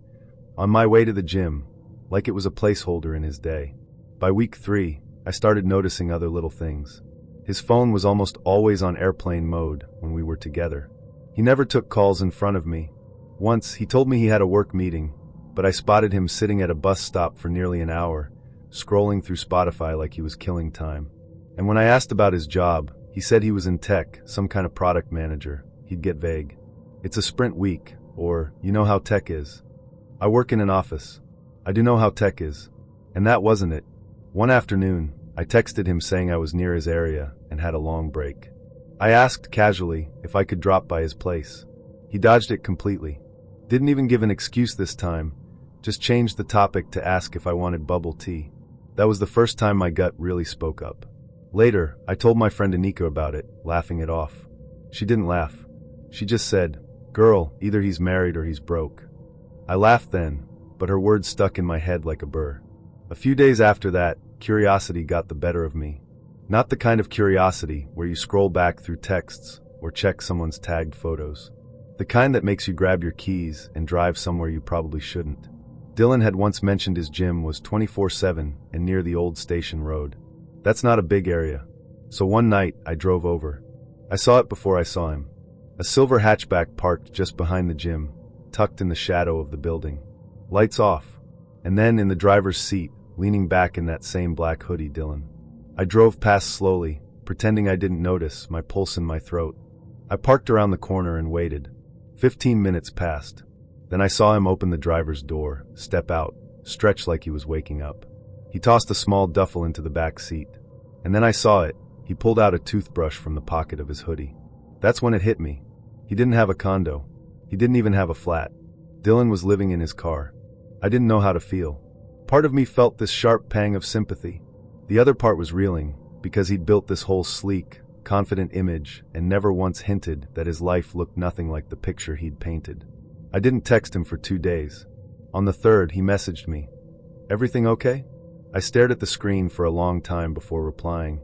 on my way to the gym, like it was a placeholder in his day. By week 3, I started noticing other little things. His phone was almost always on airplane mode when we were together. He never took calls in front of me. Once, he told me he had a work meeting, but I spotted him sitting at a bus stop for nearly an hour, scrolling through Spotify like he was killing time. And when I asked about his job, he said he was in tech, some kind of product manager. He'd get vague. It's a sprint week, or, you know how tech is. I work in an office. I do know how tech is. And that wasn't it. One afternoon, I texted him saying I was near his area and had a long break. I asked casually if I could drop by his place. He dodged it completely. Didn't even give an excuse this time, just changed the topic to ask if I wanted bubble tea. That was the first time my gut really spoke up. Later, I told my friend Anika about it, laughing it off. She didn't laugh. She just said, "Girl, either he's married or he's broke." I laughed then, but her words stuck in my head like a burr. A few days after that, curiosity got the better of me. Not the kind of curiosity where you scroll back through texts or check someone's tagged photos. The kind that makes you grab your keys and drive somewhere you probably shouldn't. Dylan had once mentioned his gym was 24/7 and near the old station road. That's not a big area. So one night, I drove over. I saw it before I saw him. A silver hatchback parked just behind the gym, tucked in the shadow of the building. Lights off. And then in the driver's seat, leaning back in that same black hoodie, Dylan. I drove past slowly, pretending I didn't notice, my pulse in my throat. I parked around the corner and waited. 15 minutes passed. Then I saw him open the driver's door, step out, stretch like he was waking up. He tossed a small duffel into the back seat. And then I saw it. He pulled out a toothbrush from the pocket of his hoodie. That's when it hit me. He didn't have a condo. He didn't even have a flat. Dylan was living in his car. I didn't know how to feel. Part of me felt this sharp pang of sympathy. The other part was reeling, because he'd built this whole sleek, confident image and never once hinted that his life looked nothing like the picture he'd painted. I didn't text him for 2 days. On the third, he messaged me. "Everything okay?" I stared at the screen for a long time before replying.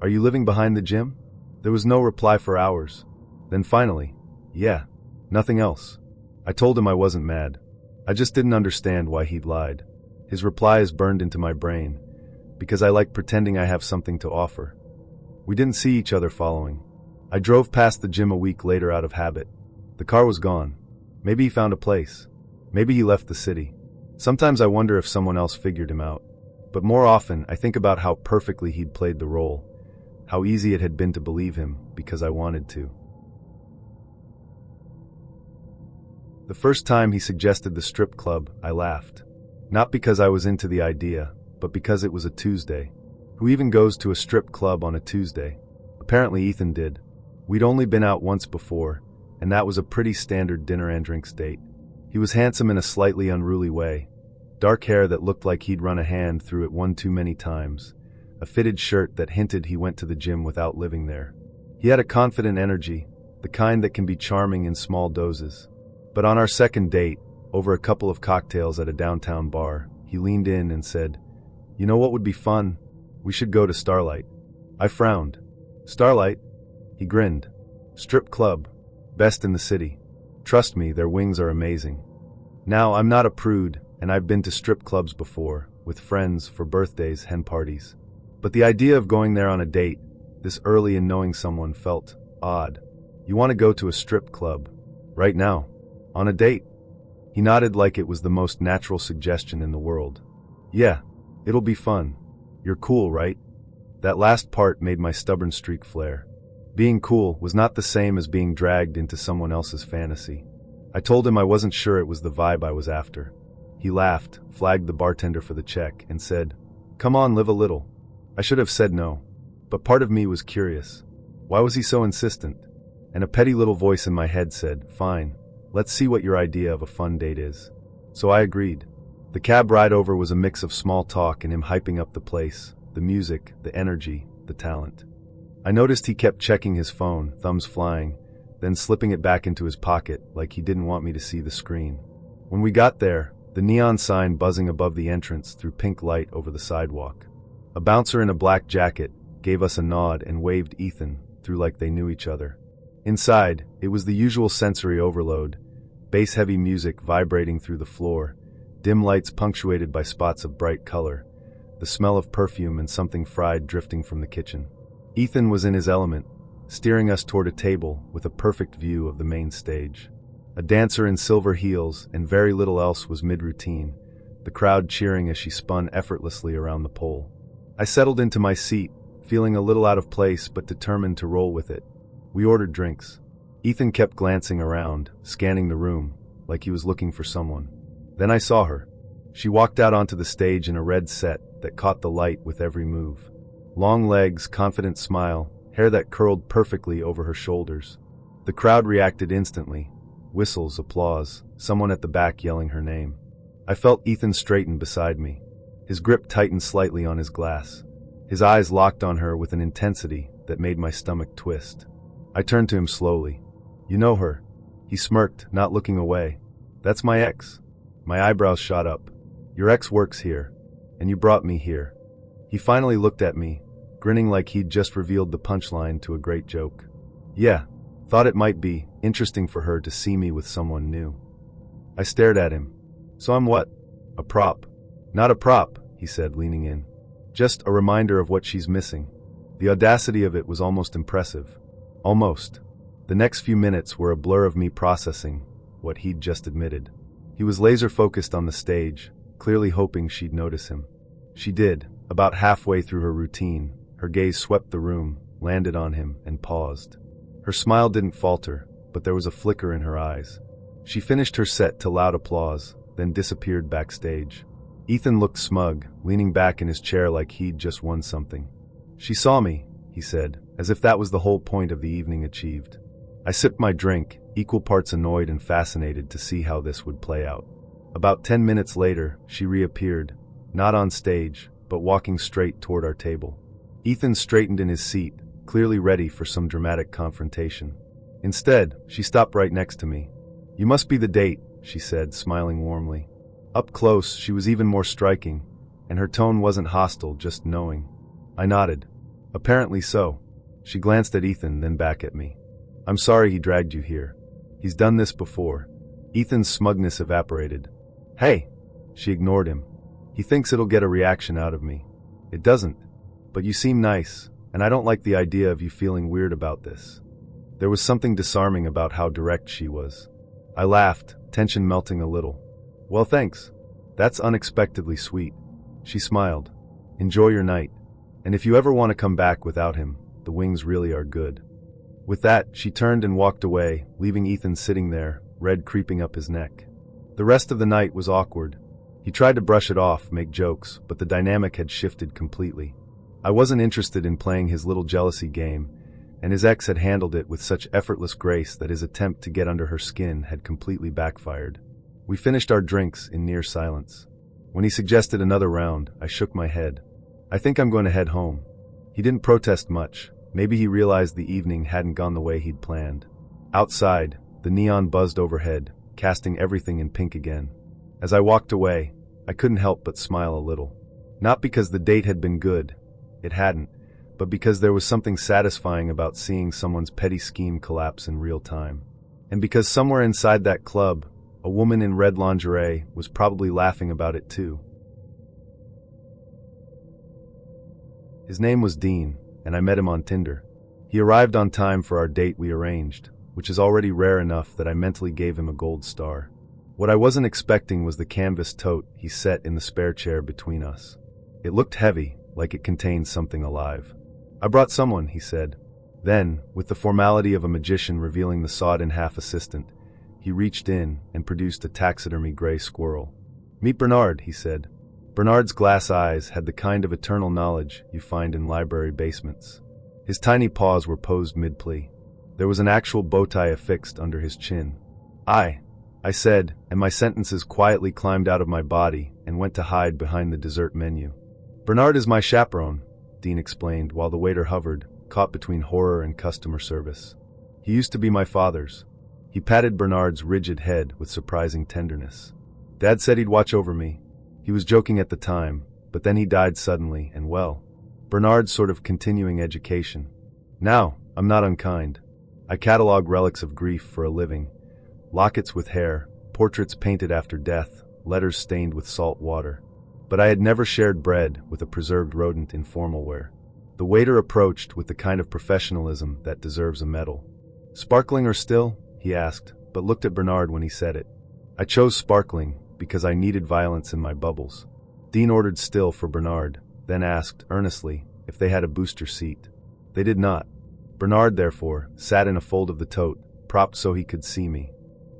"Are you living behind the gym?" There was no reply for hours. Then finally, "Yeah." Nothing else. I told him I wasn't mad. I just didn't understand why he'd lied. His reply is burned into my brain, because I like pretending I have something to offer. We didn't see each other following. I drove past the gym a week later out of habit. The car was gone. Maybe he found a place. Maybe he left the city. Sometimes I wonder if someone else figured him out. But more often, I think about how perfectly he'd played the role, how easy it had been to believe him because I wanted to. The first time he suggested the strip club, I laughed. Not because I was into the idea, but because it was a Tuesday. Who even goes to a strip club on a Tuesday? Apparently Ethan did. We'd only been out once before, and that was a pretty standard dinner and drinks date. He was handsome in a slightly unruly way. Dark hair that looked like he'd run a hand through it one too many times. A fitted shirt that hinted he went to the gym without living there. He had a confident energy, the kind that can be charming in small doses. But on our second date, over a couple of cocktails at a downtown bar, he leaned in and said, "You know what would be fun? We should go to Starlight." I frowned. "Starlight?" He grinned. "Strip club. Best in the city. Trust me, their wings are amazing." Now, I'm not a prude, and I've been to strip clubs before, with friends, for birthdays, hen parties. But the idea of going there on a date, this early in knowing someone, felt odd. "You want to go to a strip club? Right now? On a date?" He nodded like it was the most natural suggestion in the world. "Yeah, it'll be fun. You're cool, right?" That last part made my stubborn streak flare. Being cool was not the same as being dragged into someone else's fantasy. I told him I wasn't sure it was the vibe I was after. He laughed, flagged the bartender for the check, and said, "Come on, live a little." I should have said no, but part of me was curious. Why was he so insistent? And a petty little voice in my head said, "Fine, let's see what your idea of a fun date is." So I agreed. The cab ride over was a mix of small talk and him hyping up the place, the music, the energy, the talent. I noticed he kept checking his phone, thumbs flying, then slipping it back into his pocket like he didn't want me to see the screen. When we got there, the neon sign buzzing above the entrance threw pink light over the sidewalk. A bouncer in a black jacket gave us a nod and waved Ethan through like they knew each other. Inside, it was the usual sensory overload, bass-heavy music vibrating through the floor, dim lights punctuated by spots of bright color, the smell of perfume and something fried drifting from the kitchen. Ethan was in his element, steering us toward a table with a perfect view of the main stage. A dancer in silver heels and very little else was mid-routine, the crowd cheering as she spun effortlessly around the pole. I settled into my seat, feeling a little out of place but determined to roll with it. We ordered drinks. Ethan kept glancing around, scanning the room, like he was looking for someone. Then I saw her. She walked out onto the stage in a red set that caught the light with every move. Long legs, confident smile, hair that curled perfectly over her shoulders. The crowd reacted instantly. Whistles, applause, someone at the back yelling her name. I felt Ethan straighten beside me. His grip tightened slightly on his glass. His eyes locked on her with an intensity that made my stomach twist. I turned to him slowly. "You know her?" He smirked, not looking away. "That's my ex." My eyebrows shot up. "Your ex works here, and you brought me here." He finally looked at me, grinning like he'd just revealed the punchline to a great joke. "Yeah, thought it might be interesting for her to see me with someone new." I stared at him. "So I'm what? A prop?" "Not a prop," he said, leaning in. "Just a reminder of what she's missing." The audacity of it was almost impressive. Almost. The next few minutes were a blur of me processing what he'd just admitted. He was laser-focused on the stage, clearly hoping she'd notice him. She did. About halfway through her routine, her gaze swept the room, landed on him, and paused. Her smile didn't falter, but there was a flicker in her eyes. She finished her set to loud applause, then disappeared backstage. Ethan looked smug, leaning back in his chair like he'd just won something. "She saw me," he said, as if that was the whole point of the evening achieved. I sipped my drink, equal parts annoyed and fascinated to see how this would play out. About 10 minutes later, she reappeared, not on stage, but walking straight toward our table. Ethan straightened in his seat, clearly ready for some dramatic confrontation. Instead, she stopped right next to me. "You must be the date," she said, smiling warmly. Up close, she was even more striking, and her tone wasn't hostile, just knowing. I nodded. "Apparently so." She glanced at Ethan, then back at me. "I'm sorry he dragged you here. He's done this before." Ethan's smugness evaporated. "Hey!" She ignored him. "He thinks it'll get a reaction out of me. It doesn't. But you seem nice, and I don't like the idea of you feeling weird about this." There was something disarming about how direct she was. I laughed, tension melting a little. "Well, thanks. That's unexpectedly sweet." She smiled. "Enjoy your night. And if you ever want to come back without him, the wings really are good." With that, she turned and walked away, leaving Ethan sitting there, red creeping up his neck. The rest of the night was awkward. He tried to brush it off, make jokes, but the dynamic had shifted completely. I wasn't interested in playing his little jealousy game, and his ex had handled it with such effortless grace that his attempt to get under her skin had completely backfired. We finished our drinks in near silence. When he suggested another round, I shook my head. "I think I'm going to head home." He didn't protest much. Maybe he realized the evening hadn't gone the way he'd planned. Outside, the neon buzzed overhead, casting everything in pink again. As I walked away, I couldn't help but smile a little. Not because the date had been good, it hadn't, but because there was something satisfying about seeing someone's petty scheme collapse in real time. And because somewhere inside that club, a woman in red lingerie was probably laughing about it too. His name was Dean, and I met him on Tinder. He arrived on time for our date we arranged, which is already rare enough that I mentally gave him a gold star. What I wasn't expecting was the canvas tote he set in the spare chair between us. It looked heavy, like it contained something alive. "I brought someone," he said. Then, with the formality of a magician revealing the sawed-in-half assistant, he reached in and produced a taxidermy gray squirrel. "Meet Bernard," he said. Bernard's glass eyes had the kind of eternal knowledge you find in library basements. His tiny paws were posed mid-plea. There was an actual bow tie affixed under his chin. I said, and my sentences quietly climbed out of my body and went to hide behind the dessert menu. "Bernard is my chaperone," Dean explained while the waiter hovered, caught between horror and customer service. "He used to be my father's." He patted Bernard's rigid head with surprising tenderness. "Dad said he'd watch over me. He was joking at the time, but then he died suddenly, and well, Bernard's sort of continuing education. Now, I'm not unkind. I catalog relics of grief for a living. Lockets with hair, portraits painted after death, letters stained with salt water. But I had never shared bread with a preserved rodent in formalware." The waiter approached with the kind of professionalism that deserves a medal. "Sparkling or still?" he asked, but looked at Bernard when he said it. I chose sparkling because I needed violence in my bubbles. Dean ordered still for Bernard, then asked, earnestly, if they had a booster seat. They did not. Bernard, therefore, sat in a fold of the tote, propped so he could see me.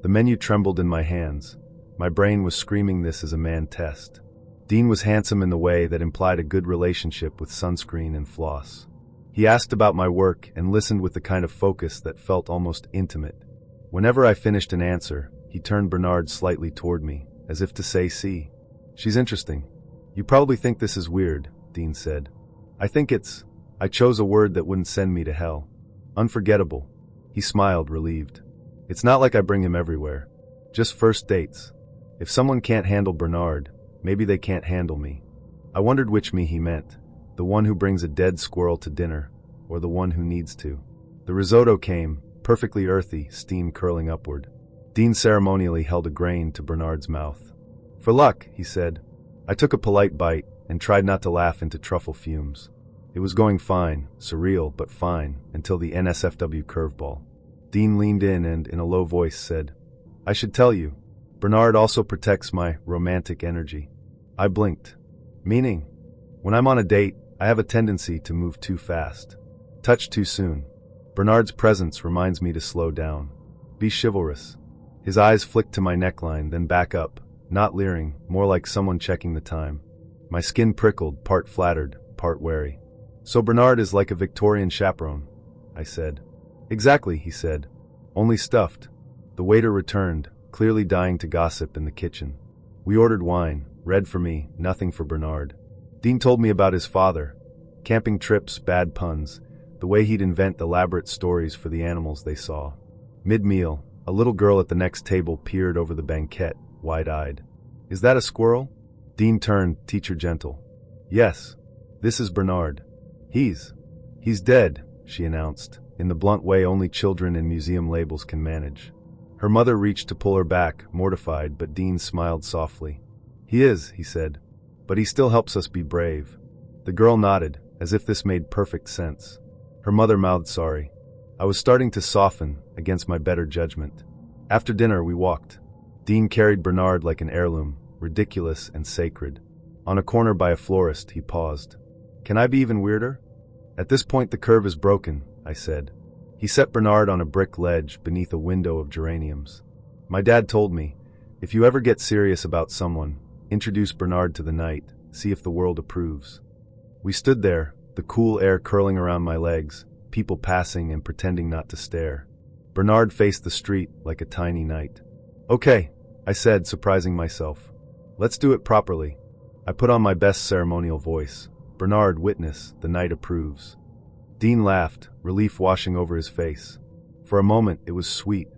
The menu trembled in my hands. My brain was screaming this as a man test. Dean was handsome in the way that implied a good relationship with sunscreen and floss. He asked about my work and listened with the kind of focus that felt almost intimate. Whenever I finished an answer, he turned Bernard slightly toward me, as if to say, "See, she's interesting." "You probably think this is weird," Dean said. I chose a word that wouldn't send me to hell. "Unforgettable." He smiled, relieved. "It's not like I bring him everywhere. Just first dates. If someone can't handle Bernard, maybe they can't handle me." I wondered which me he meant, the one who brings a dead squirrel to dinner, or the one who needs to. The risotto came, perfectly earthy, steam curling upward. Dean ceremonially held a grain to Bernard's mouth. "For luck," he said. I took a polite bite and tried not to laugh into truffle fumes. It was going fine, surreal but fine, until the NSFW curveball. Dean leaned in and, in a low voice, said, "I should tell you, Bernard also protects my romantic energy." I blinked. "Meaning?" "When I'm on a date, I have a tendency to move too fast. Touch too soon. Bernard's presence reminds me to slow down. Be chivalrous." His eyes flicked to my neckline, then back up, not leering, more like someone checking the time. My skin prickled, part flattered, part wary. "So Bernard is like a Victorian chaperone," I said. "Exactly," he said. "Only stuffed." The waiter returned, clearly dying to gossip in the kitchen. We ordered wine, red for me, nothing for Bernard. Dean told me about his father. Camping trips, bad puns, the way he'd invent elaborate stories for the animals they saw. Mid-meal, a little girl at the next table peered over the banquette, wide-eyed. "Is that a squirrel?" Dean turned, teacher gentle. "Yes. This is Bernard. He's dead," she announced, in the blunt way only children and museum labels can manage. Her mother reached to pull her back, mortified, but Dean smiled softly. "He is," he said. "But he still helps us be brave." The girl nodded, as if this made perfect sense. Her mother mouthed sorry. I was starting to soften, against my better judgment. After dinner, we walked. Dean carried Bernard like an heirloom, ridiculous and sacred. On a corner by a florist, he paused. "Can I be even weirder?" "At this point the curve is broken," I said. He set Bernard on a brick ledge beneath a window of geraniums. "My dad told me, if you ever get serious about someone, introduce Bernard to the night, see if the world approves." We stood there, the cool air curling around my legs, people passing and pretending not to stare. Bernard faced the street like a tiny knight. "Okay," I said, surprising myself. "Let's do it properly." I put on my best ceremonial voice. "Bernard, witness, the knight approves." Dean laughed, relief washing over his face. For a moment, it was sweet.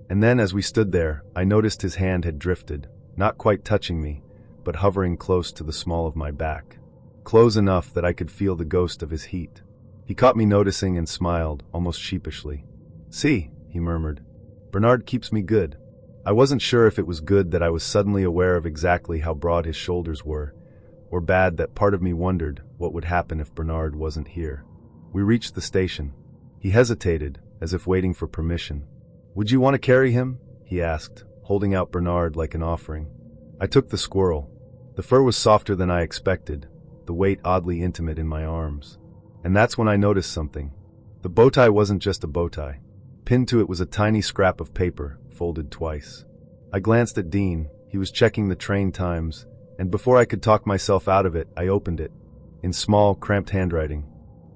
And then, as we stood there, I noticed his hand had drifted, not quite touching me, but hovering close to the small of my back. Close enough that I could feel the ghost of his heat. He caught me noticing and smiled, almost sheepishly. "See," he murmured. "Bernard keeps me good." I wasn't sure if it was good that I was suddenly aware of exactly how broad his shoulders were, or bad that part of me wondered what would happen if Bernard wasn't here. We reached the station. He hesitated, as if waiting for permission. "Would you want to carry him?" he asked, holding out Bernard like an offering. I took the squirrel. The fur was softer than I expected, the weight oddly intimate in my arms. And that's when I noticed something. The bow tie wasn't just a bow tie. Pinned to it was a tiny scrap of paper, folded twice. I glanced at Dean. He was checking the train times, and before I could talk myself out of it, I opened it. In small, cramped handwriting.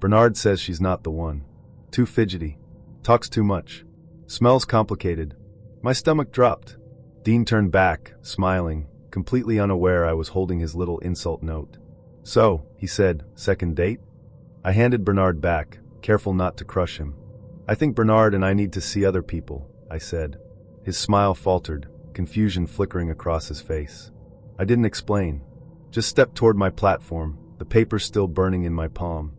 "Bernard says she's not the one. Too fidgety. Talks too much. Smells complicated." My stomach dropped. Dean turned back, smiling, completely unaware I was holding his little insult note. "So," he said, "second date?" I handed Bernard back, careful not to crush him. "I think Bernard and I need to see other people," I said. His smile faltered, confusion flickering across his face. I didn't explain. Just stepped toward my platform, the paper still burning in my palm.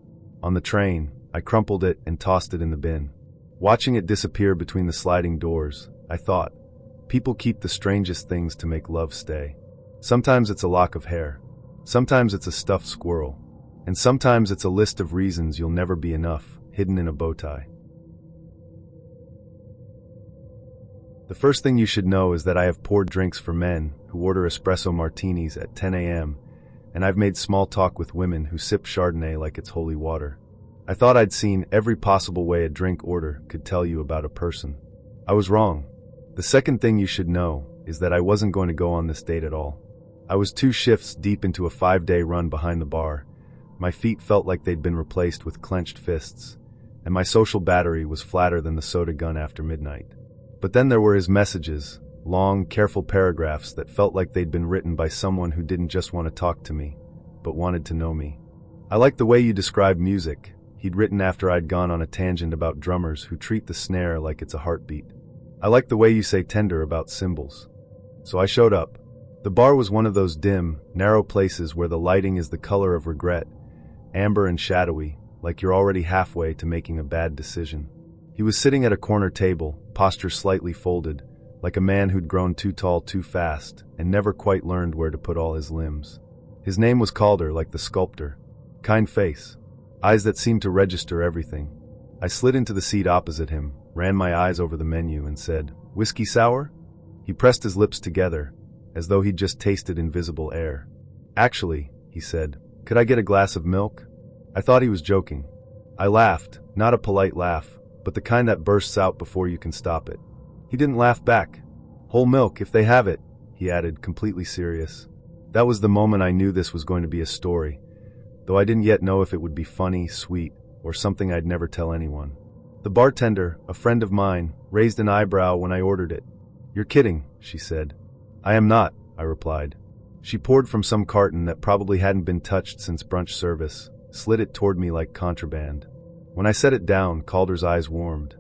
On the train, I crumpled it and tossed it in the bin. Watching it disappear between the sliding doors, I thought, people keep the strangest things to make love stay. Sometimes it's a lock of hair. Sometimes it's a stuffed squirrel. And sometimes it's a list of reasons you'll never be enough, hidden in a bow tie. The first thing you should know is that I have poured drinks for men who order espresso martinis at 10 a.m., and I've made small talk with women who sip Chardonnay like it's holy water. I thought I'd seen every possible way a drink order could tell you about a person. I was wrong. The second thing you should know is that I wasn't going to go on this date at all. I was 2 shifts deep into a 5-day run behind the bar. My feet felt like they'd been replaced with clenched fists, and my social battery was flatter than the soda gun after midnight. But then there were his messages, long, careful paragraphs that felt like they'd been written by someone who didn't just want to talk to me, but wanted to know me. I like the way you describe music, he'd written after I'd gone on a tangent about drummers who treat the snare like it's a heartbeat. I like the way you say tender about cymbals. So I showed up. The bar was one of those dim, narrow places where the lighting is the color of regret, amber and shadowy, like you're already halfway to making a bad decision. He was sitting at a corner table, posture slightly folded, like a man who'd grown too tall too fast and never quite learned where to put all his limbs. His name was Calder, like the sculptor. Kind face. Eyes that seemed to register everything. I slid into the seat opposite him, ran my eyes over the menu and said, "Whiskey sour?" He pressed his lips together, as though he'd just tasted invisible air. "Actually," he said, "could I get a glass of milk?" I thought he was joking. I laughed, not a polite laugh, but the kind that bursts out before you can stop it. He didn't laugh back. "Whole milk, if they have it," he added, completely serious. That was the moment I knew this was going to be a story, though I didn't yet know if it would be funny, sweet, or something I'd never tell anyone. The bartender, a friend of mine, raised an eyebrow when I ordered it. "You're kidding," she said. "I am not," I replied. She poured from some carton that probably hadn't been touched since brunch service, slid it toward me like contraband. When I set it down, Calder's eyes warmed.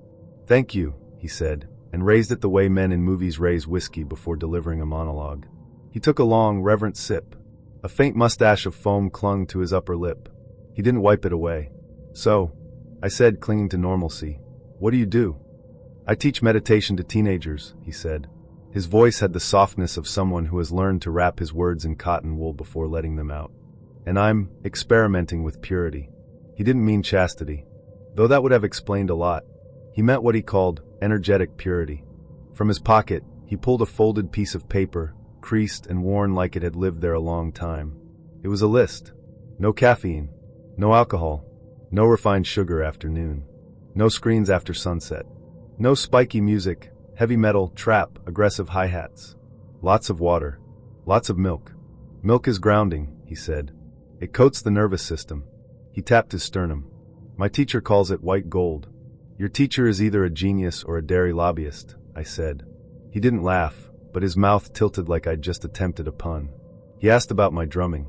"Thank you," he said, and raised it the way men in movies raise whiskey before delivering a monologue. He took a long, reverent sip. A faint mustache of foam clung to his upper lip. He didn't wipe it away. "So," I said, clinging to normalcy, "what do you do?" "I teach meditation to teenagers," he said. His voice had the softness of someone who has learned to wrap his words in cotton wool before letting them out. "And I'm experimenting with purity." He didn't mean chastity, though that would have explained a lot. He meant what he called energetic purity. From his pocket, he pulled a folded piece of paper, creased and worn like it had lived there a long time. It was a list. No caffeine, no alcohol, no refined sugar after noon, no screens after sunset, no spiky music, heavy metal, trap, aggressive hi-hats. Lots of water, lots of milk. "Milk is grounding," he said. "It coats the nervous system." He tapped his sternum. "My teacher calls it white gold." "Your teacher is either a genius or a dairy lobbyist," I said. He didn't laugh, but his mouth tilted like I'd just attempted a pun. He asked about my drumming.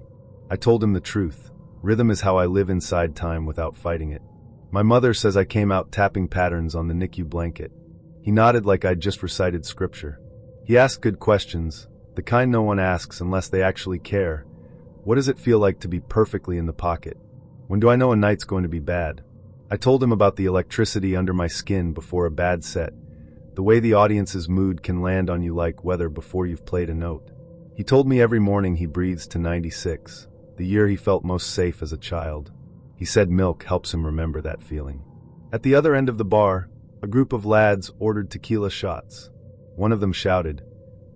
I told him the truth. Rhythm is how I live inside time without fighting it. "My mother says I came out tapping patterns on the NICU blanket." He nodded like I'd just recited scripture. He asked good questions, the kind no one asks unless they actually care. What does it feel like to be perfectly in the pocket? When do I know a night's going to be bad? I told him about the electricity under my skin before a bad set, the way the audience's mood can land on you like weather before you've played a note. He told me every morning he breathes to 96, the year he felt most safe as a child. He said milk helps him remember that feeling. At the other end of the bar, a group of lads ordered tequila shots. One of them shouted,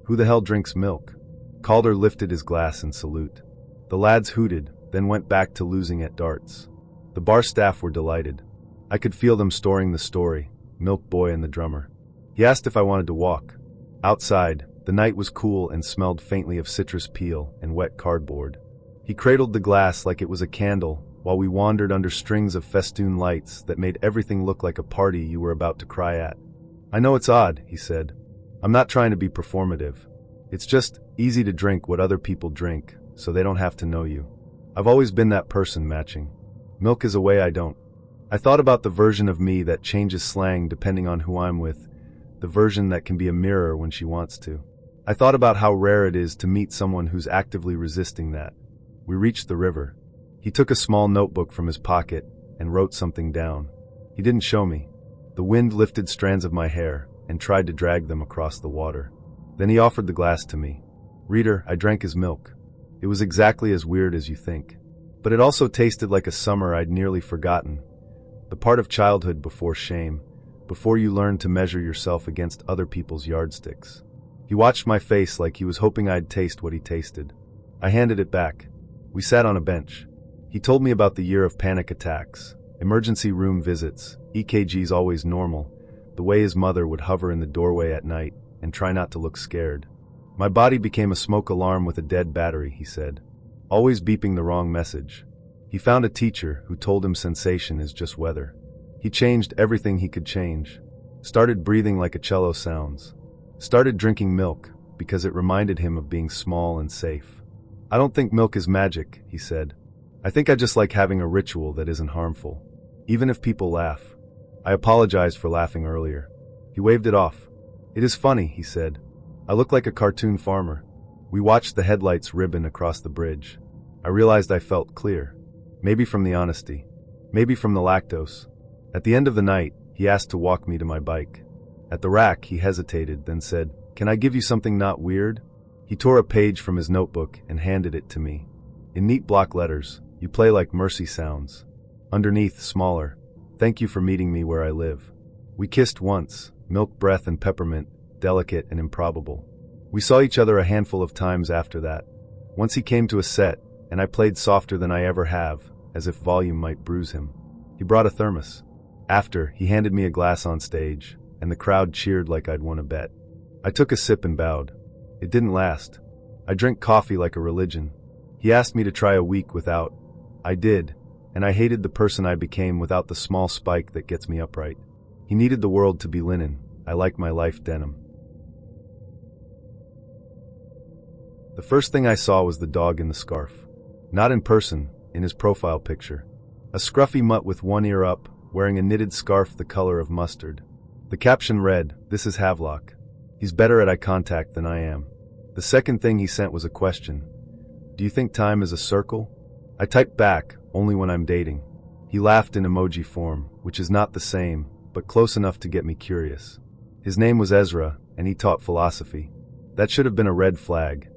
"Who the hell drinks milk?" Calder lifted his glass in salute. The lads hooted, then went back to losing at darts. The bar staff were delighted. I could feel them storing the story, Milk Boy and the drummer. He asked if I wanted to walk. Outside, the night was cool and smelled faintly of citrus peel and wet cardboard. He cradled the glass like it was a candle, while we wandered under strings of festoon lights that made everything look like a party you were about to cry at. "I know it's odd," he said. "I'm not trying to be performative. It's just easy to drink what other people drink, so they don't have to know you. I've always been that person matching. Milk is a way I don't." I thought about the version of me that changes slang depending on who I'm with, the version that can be a mirror when she wants to. I thought about how rare it is to meet someone who's actively resisting that. We reached the river. He took a small notebook from his pocket and wrote something down. He didn't show me. The wind lifted strands of my hair and tried to drag them across the water. Then he offered the glass to me. "Reader, I drank his milk. It was exactly as weird as you think. But it also tasted like a summer I'd nearly forgotten. The part of childhood before shame, before you learn to measure yourself against other people's yardsticks." He watched my face like he was hoping I'd taste what he tasted. I handed it back. We sat on a bench. He told me about the year of panic attacks, emergency room visits, EKGs always normal, the way his mother would hover in the doorway at night and try not to look scared. My body became a smoke alarm with a dead battery, he said, always beeping the wrong message. He found a teacher who told him sensation is just weather. He changed everything he could change. Started breathing like a cello sounds. Started drinking milk because it reminded him of being small and safe. I don't think milk is magic, he said. I think I just like having a ritual that isn't harmful, even if people laugh. I apologized for laughing earlier. He waved it off. It is funny, he said. I look like a cartoon farmer. We watched the headlights ribbon across the bridge. I realized I felt clear. Maybe from the honesty. Maybe from the lactose. At the end of the night, he asked to walk me to my bike. At the rack, he hesitated, then said, "Can I give you something not weird?" He tore a page from his notebook and handed it to me. In neat block letters, "You play like mercy sounds." Underneath, smaller, "Thank you for meeting me where I live." We kissed once, milk breath and peppermint, delicate and improbable. We saw each other a handful of times after that. Once he came to a set, and I played softer than I ever have, as if volume might bruise him. He brought a thermos. After, he handed me a glass on stage, and the crowd cheered like I'd won a bet. I took a sip and bowed. It didn't last. I drink coffee like a religion. He asked me to try a week without. I did, and I hated the person I became without the small spike that gets me upright. He needed the world to be linen. I like my life denim. The first thing I saw was the dog in the scarf. Not in person, in his profile picture. A scruffy mutt with one ear up, wearing a knitted scarf the color of mustard. The caption read, "This is Havelock. He's better at eye contact than I am." The second thing he sent was a question. "Do you think time is a circle?" I typed back, "Only when I'm dating." He laughed in emoji form, which is not the same, but close enough to get me curious. His name was Ezra, and he taught philosophy. That should have been a red flag.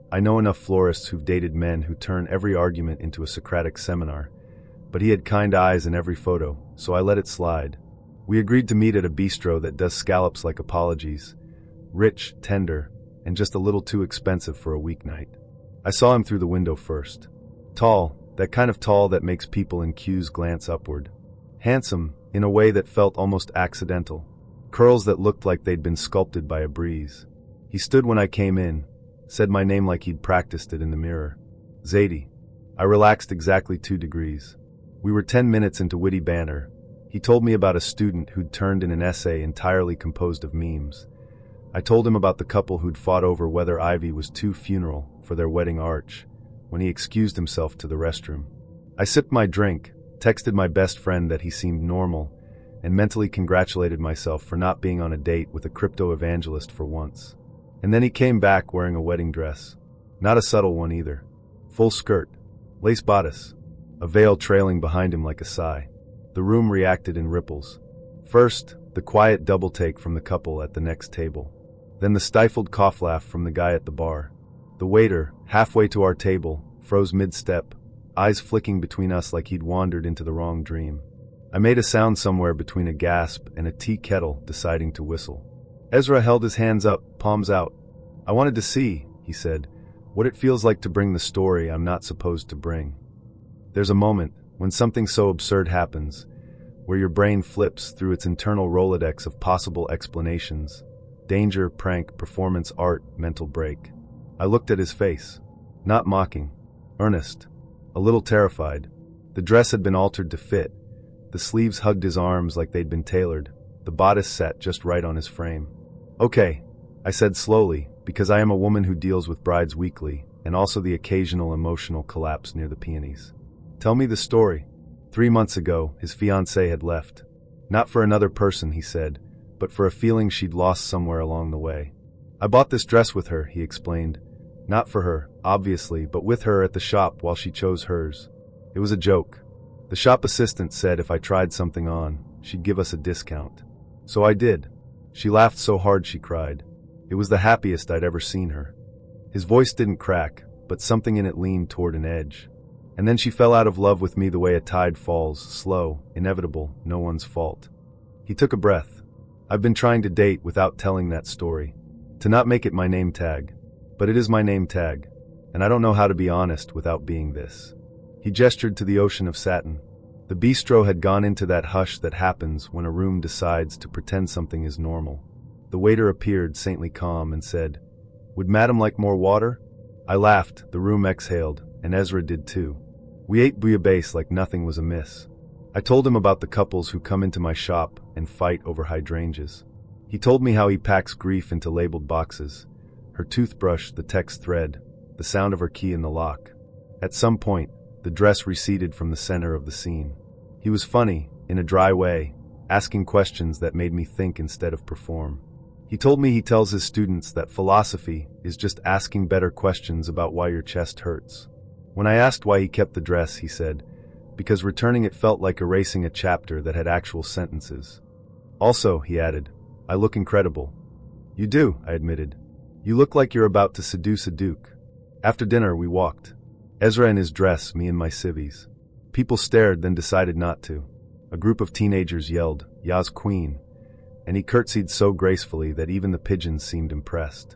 I know enough florists who've dated men who turn every argument into a Socratic seminar, but he had kind eyes in every photo, so I let it slide. We agreed to meet at a bistro that does scallops like apologies. Rich, tender, and just a little too expensive for a weeknight. I saw him through the window first. Tall, that kind of tall that makes people in queues glance upward. Handsome, in a way that felt almost accidental. Curls that looked like they'd been sculpted by a breeze. He stood when I came in, said my name like he'd practiced it in the mirror. Zadie. I relaxed exactly 2 degrees. We were 10 minutes into witty banter. He told me about a student who'd turned in an essay entirely composed of memes. I told him about the couple who'd fought over whether Ivy was too funeral for their wedding arch, when he excused himself to the restroom. I sipped my drink, texted my best friend that he seemed normal, and mentally congratulated myself for not being on a date with a crypto evangelist for once. And then he came back wearing a wedding dress. Not a subtle one either. Full skirt. Lace bodice. A veil trailing behind him like a sigh. The room reacted in ripples. First, the quiet double take from the couple at the next table. Then the stifled cough laugh from the guy at the bar. The waiter, halfway to our table, froze mid-step, eyes flicking between us like he'd wandered into the wrong dream. I made a sound somewhere between a gasp and a tea kettle deciding to whistle. Ezra held his hands up, palms out. "I wanted to see," he said, "what it feels like to bring the story I'm not supposed to bring." There's a moment, when something so absurd happens, where your brain flips through its internal Rolodex of possible explanations. Danger, prank, performance, art, mental break. I looked at his face. Not mocking. Earnest. A little terrified. The dress had been altered to fit. The sleeves hugged his arms like they'd been tailored. The bodice sat just right on his frame. "Okay," I said slowly, because I am a woman who deals with brides weekly, and also the occasional emotional collapse near the peonies. "Tell me the story." 3 months ago, his fiancée had left. Not for another person, he said, but for a feeling she'd lost somewhere along the way. "I bought this dress with her," he explained. Not for her, obviously, but with her at the shop while she chose hers. It was a joke. The shop assistant said if I tried something on, she'd give us a discount. So I did. She laughed so hard she cried. It was the happiest I'd ever seen her. His voice didn't crack, but something in it leaned toward an edge. And then she fell out of love with me the way a tide falls, slow, inevitable, no one's fault. He took a breath. I've been trying to date without telling that story. To not make it my name tag. But it is my name tag. and I don't know how to be honest without being this." He gestured to the ocean of satin. The bistro had gone into that hush that happens when a room decides to pretend something is normal. The waiter appeared saintly calm and said, "Would madam like more water?" I laughed, the room exhaled, and Ezra did too. We ate bouillabaisse like nothing was amiss. I told him about the couples who come into my shop and fight over hydrangeas. He told me how he packs grief into labeled boxes: her toothbrush, the text thread, the sound of her key in the lock. At some point, the dress receded from the center of the scene. He was funny, in a dry way, asking questions that made me think instead of perform. He told me he tells his students that philosophy is just asking better questions about why your chest hurts. When I asked why he kept the dress, he said, "Because returning it felt like erasing a chapter that had actual sentences." "Also," he added, "I look incredible." "You do," I admitted. "You look like you're about to seduce a duke." After dinner, we walked. Ezra in his dress, me in my civvies. People stared, then decided not to. A group of teenagers yelled, "Ya's queen," and he curtsied so gracefully that even the pigeons seemed impressed.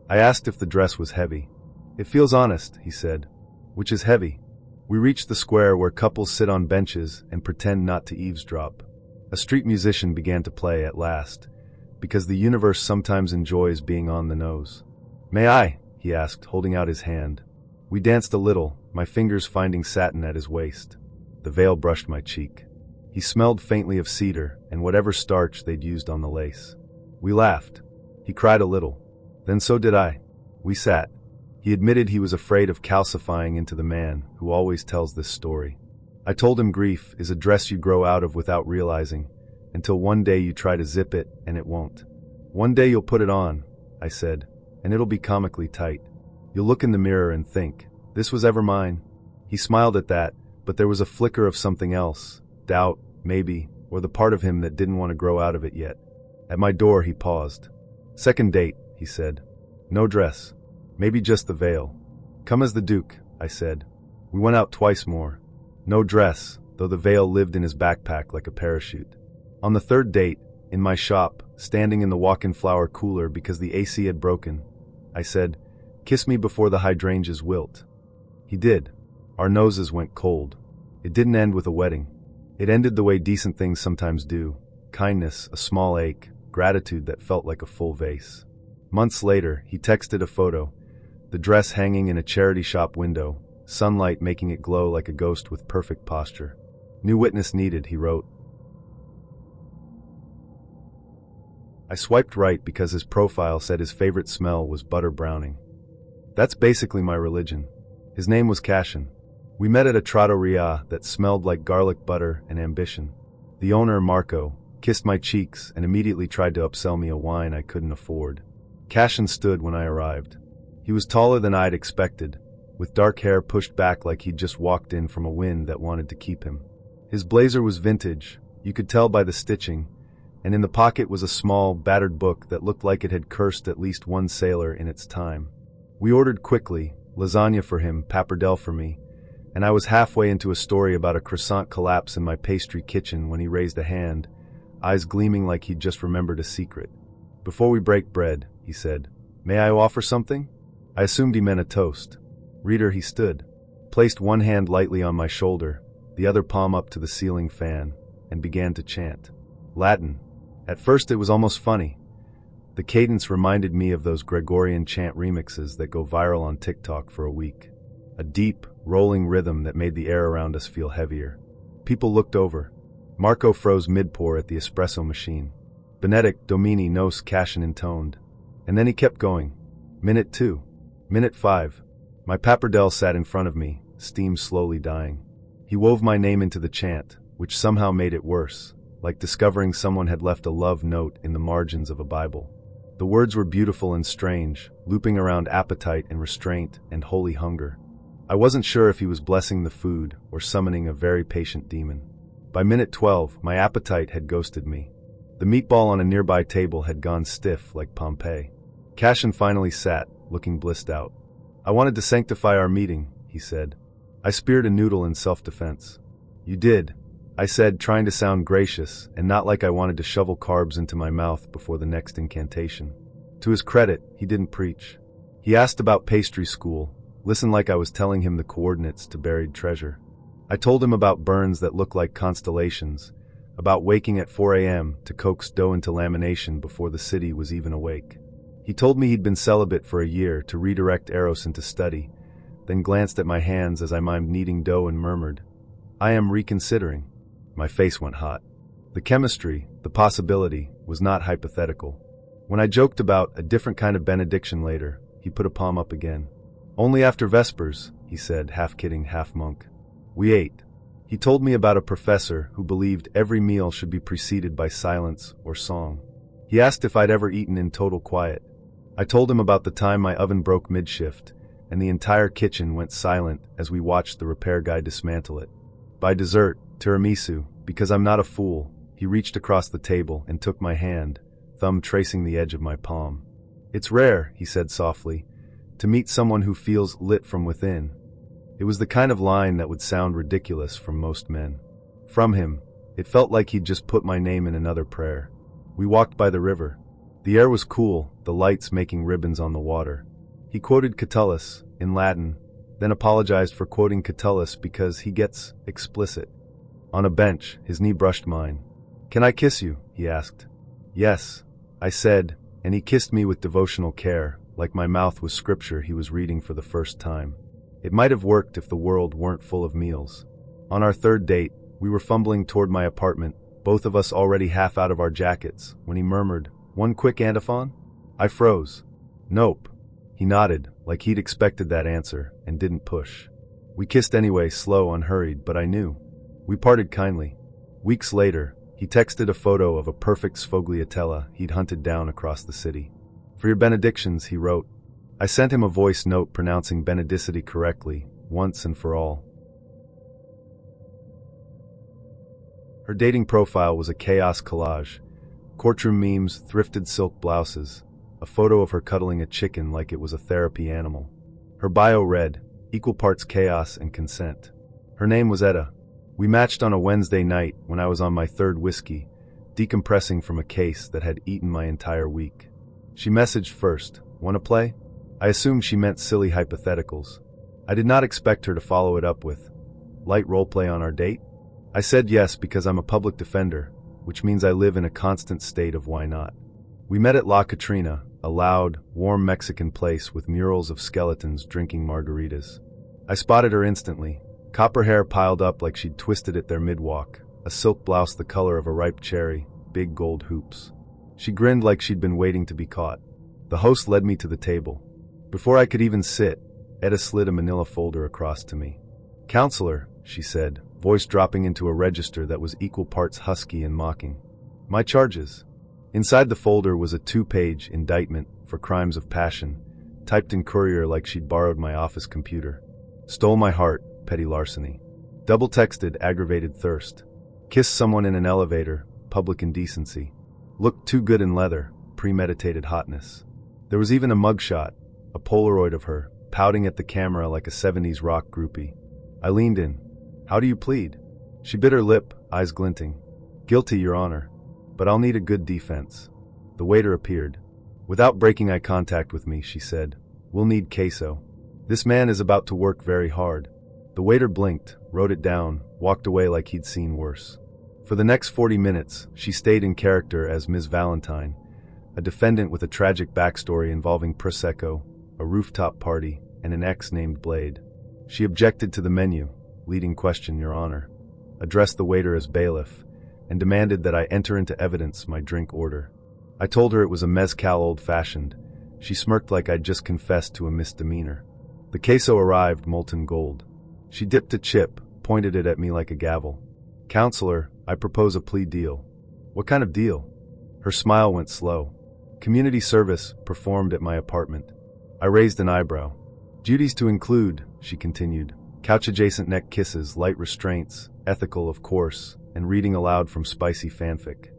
I asked if the dress was heavy. "It feels honest," he said. "Which is heavy?" We reached the square where couples sit on benches and pretend not to eavesdrop. A street musician began to play at last, because the universe sometimes enjoys being on the nose. "May I?" he asked, holding out his hand. We danced a little, my fingers finding satin at his waist. The veil brushed my cheek. He smelled faintly of cedar and whatever starch they'd used on the lace. We laughed. He cried a little. Then so did I. We sat. He admitted he was afraid of calcifying into the man who always tells this story. I told him grief is a dress you grow out of without realizing, until one day you try to zip it and it won't. "One day you'll put it on," I said, "and it'll be comically tight. You'll look in the mirror and think, 'This was ever mine?'" He smiled at that, but there was a flicker of something else, doubt, maybe, or the part of him that didn't want to grow out of it yet. At my door, he paused. "Second date," he said. "No dress. Maybe just the veil." "Come as the Duke," I said. We went out twice more. No dress, though the veil lived in his backpack like a parachute. On the third date, in my shop, standing in the walk-in flower cooler because the AC had broken, I said, "Kiss me before the hydrangeas wilt." He did. Our noses went cold. It didn't end with a wedding. It ended the way decent things sometimes do: kindness, a small ache, gratitude that felt like a full vase. Months later, he texted a photo, the dress hanging in a charity shop window, sunlight making it glow like a ghost with perfect posture. "New witness needed," he wrote. I swiped right because his profile said his favorite smell was butter browning. That's basically my religion. His name was Cashin. We met at a trattoria that smelled like garlic butter and ambition. The owner, Marco, kissed my cheeks and immediately tried to upsell me a wine I couldn't afford. Cashin stood when I arrived. He was taller than I'd expected, with dark hair pushed back like he'd just walked in from a wind that wanted to keep him. His blazer was vintage, you could tell by the stitching, and in the pocket was a small, battered book that looked like it had cursed at least one sailor in its time. We ordered quickly, lasagna for him, pappardelle for me, and I was halfway into a story about a croissant collapse in my pastry kitchen when he raised a hand, eyes gleaming like he'd just remembered a secret. "Before we break bread," he said, "may I offer something?" I assumed he meant a toast. Reader, he stood, placed one hand lightly on my shoulder, the other palm up to the ceiling fan, and began to chant. Latin. At first it was almost funny. The cadence reminded me of those Gregorian chant remixes that go viral on TikTok for a week. A deep, rolling rhythm that made the air around us feel heavier. People looked over. Marco froze mid-pour at the espresso machine. "Benedict Domini nos," Cashin intoned. And then he kept going. Minute 2. Minute 5. My pappardelle sat in front of me, steam slowly dying. He wove my name into the chant, which somehow made it worse, like discovering someone had left a love note in the margins of a Bible. The words were beautiful and strange, looping around appetite and restraint and holy hunger. I wasn't sure if he was blessing the food or summoning a very patient demon. By minute 12, my appetite had ghosted me. The meatball on a nearby table had gone stiff like Pompeii. Cashin finally sat, looking blissed out. "I wanted to sanctify our meeting," he said. I speared a noodle in self-defense. "You did," I said, trying to sound gracious and not like I wanted to shovel carbs into my mouth before the next incantation. To his credit, he didn't preach. He asked about pastry school, Listen like I was telling him the coordinates to buried treasure. I told him about burns that look like constellations, about waking at 4 a.m. to coax dough into lamination before the city was even awake. He told me he'd been celibate for a year to redirect Eros into study, then glanced at my hands as I mimed kneading dough and murmured, "I am reconsidering." My face went hot. The chemistry, the possibility, was not hypothetical. When I joked about a different kind of benediction later, he put a palm up again. "Only after Vespers," he said, half kidding, half monk. We ate. He told me about a professor who believed every meal should be preceded by silence or song. He asked if I'd ever eaten in total quiet. I told him about the time my oven broke mid-shift, and the entire kitchen went silent as we watched the repair guy dismantle it. By dessert, tiramisu, because I'm not a fool, he reached across the table and took my hand, thumb tracing the edge of my palm. "It's rare," he said softly, "to meet someone who feels lit from within." It was the kind of line that would sound ridiculous from most men. From him, it felt like he'd just put my name in another prayer. We walked by the river. The air was cool, the lights making ribbons on the water. He quoted Catullus, in Latin, then apologized for quoting Catullus because he gets explicit. On a bench, his knee brushed mine. "Can I kiss you?" he asked. "Yes," I said, and he kissed me with devotional care, like my mouth was scripture he was reading for the first time. It might have worked if the world weren't full of meals. On our third date, we were fumbling toward my apartment, both of us already half out of our jackets, when he murmured, "One quick antiphon?" I froze. "Nope." He nodded, like he'd expected that answer, and didn't push. We kissed anyway, slow, unhurried, but I knew. We parted kindly. Weeks later, he texted a photo of a perfect sfogliatella he'd hunted down across the city. "For your benedictions," he wrote. I sent him a voice note pronouncing benedicity correctly, once and for all. Her dating profile was a chaos collage. Courtroom memes, thrifted silk blouses, a photo of her cuddling a chicken like it was a therapy animal. Her bio read, equal parts chaos and consent. Her name was Etta. We matched on a Wednesday night when I was on my third whiskey, decompressing from a case that had eaten my entire week. She messaged first, "Wanna play?" I assumed she meant silly hypotheticals. I did not expect her to follow it up with, "Light roleplay on our date?" I said yes because I'm a public defender, which means I live in a constant state of why not. We met at La Catrina, a loud, warm Mexican place with murals of skeletons drinking margaritas. I spotted her instantly, copper hair piled up like she'd twisted it there mid-walk, a silk blouse the color of a ripe cherry, big gold hoops. She grinned like she'd been waiting to be caught. The host led me to the table. Before I could even sit, Etta slid a manila folder across to me. "Counselor," she said, voice dropping into a register that was equal parts husky and mocking. "My charges." Inside the folder was a 2-page indictment for crimes of passion, typed in courier like she'd borrowed my office computer. "Stole my heart, petty larceny. Double-texted, aggravated thirst. Kissed someone in an elevator, public indecency. Looked too good in leather, premeditated hotness." There was even a mugshot, a Polaroid of her, pouting at the camera like a 70s rock groupie. I leaned in. "How do you plead?" She bit her lip, eyes glinting. "Guilty, Your Honor. But I'll need a good defense." The waiter appeared. Without breaking eye contact with me, she said, "We'll need queso. This man is about to work very hard." The waiter blinked, wrote it down, walked away like he'd seen worse. For the next 40 minutes, she stayed in character as Ms. Valentine, a defendant with a tragic backstory involving Prosecco, a rooftop party, and an ex named Blade. She objected to the menu, leading question, Your Honor, addressed the waiter as bailiff, and demanded that I enter into evidence my drink order. I told her it was a mezcal old-fashioned. She smirked like I'd just confessed to a misdemeanor. The queso arrived molten gold. She dipped a chip, pointed it at me like a gavel. "Counselor, I propose a plea deal." "What kind of deal?" Her smile went slow. "Community service, performed at my apartment." I raised an eyebrow. "Duties to include," she continued, "couch-adjacent neck kisses, light restraints, ethical of course, and reading aloud from spicy fanfic."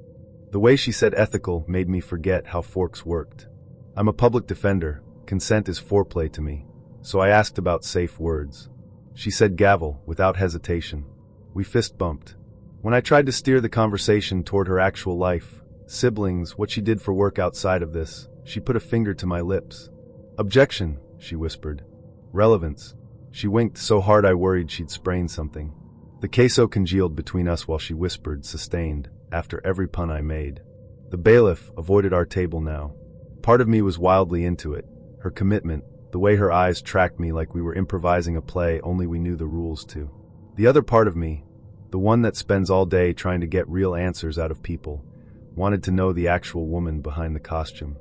The way she said ethical made me forget how forks worked. I'm a public defender, consent is foreplay to me, so I asked about safe words. She said gavel, without hesitation. We fist-bumped. When I tried to steer the conversation toward her actual life, siblings, what she did for work outside of this, she put a finger to my lips. "Objection," she whispered. Relevance. She winked so hard I worried she'd sprain something. The queso congealed between us while she whispered, sustained, after every pun I made. The bailiff avoided our table now. Part of me was wildly into it. Her commitment, the way her eyes tracked me like we were improvising a play only we knew the rules to. The other part of me, the one that spends all day trying to get real answers out of people, wanted to know the actual woman behind the costume.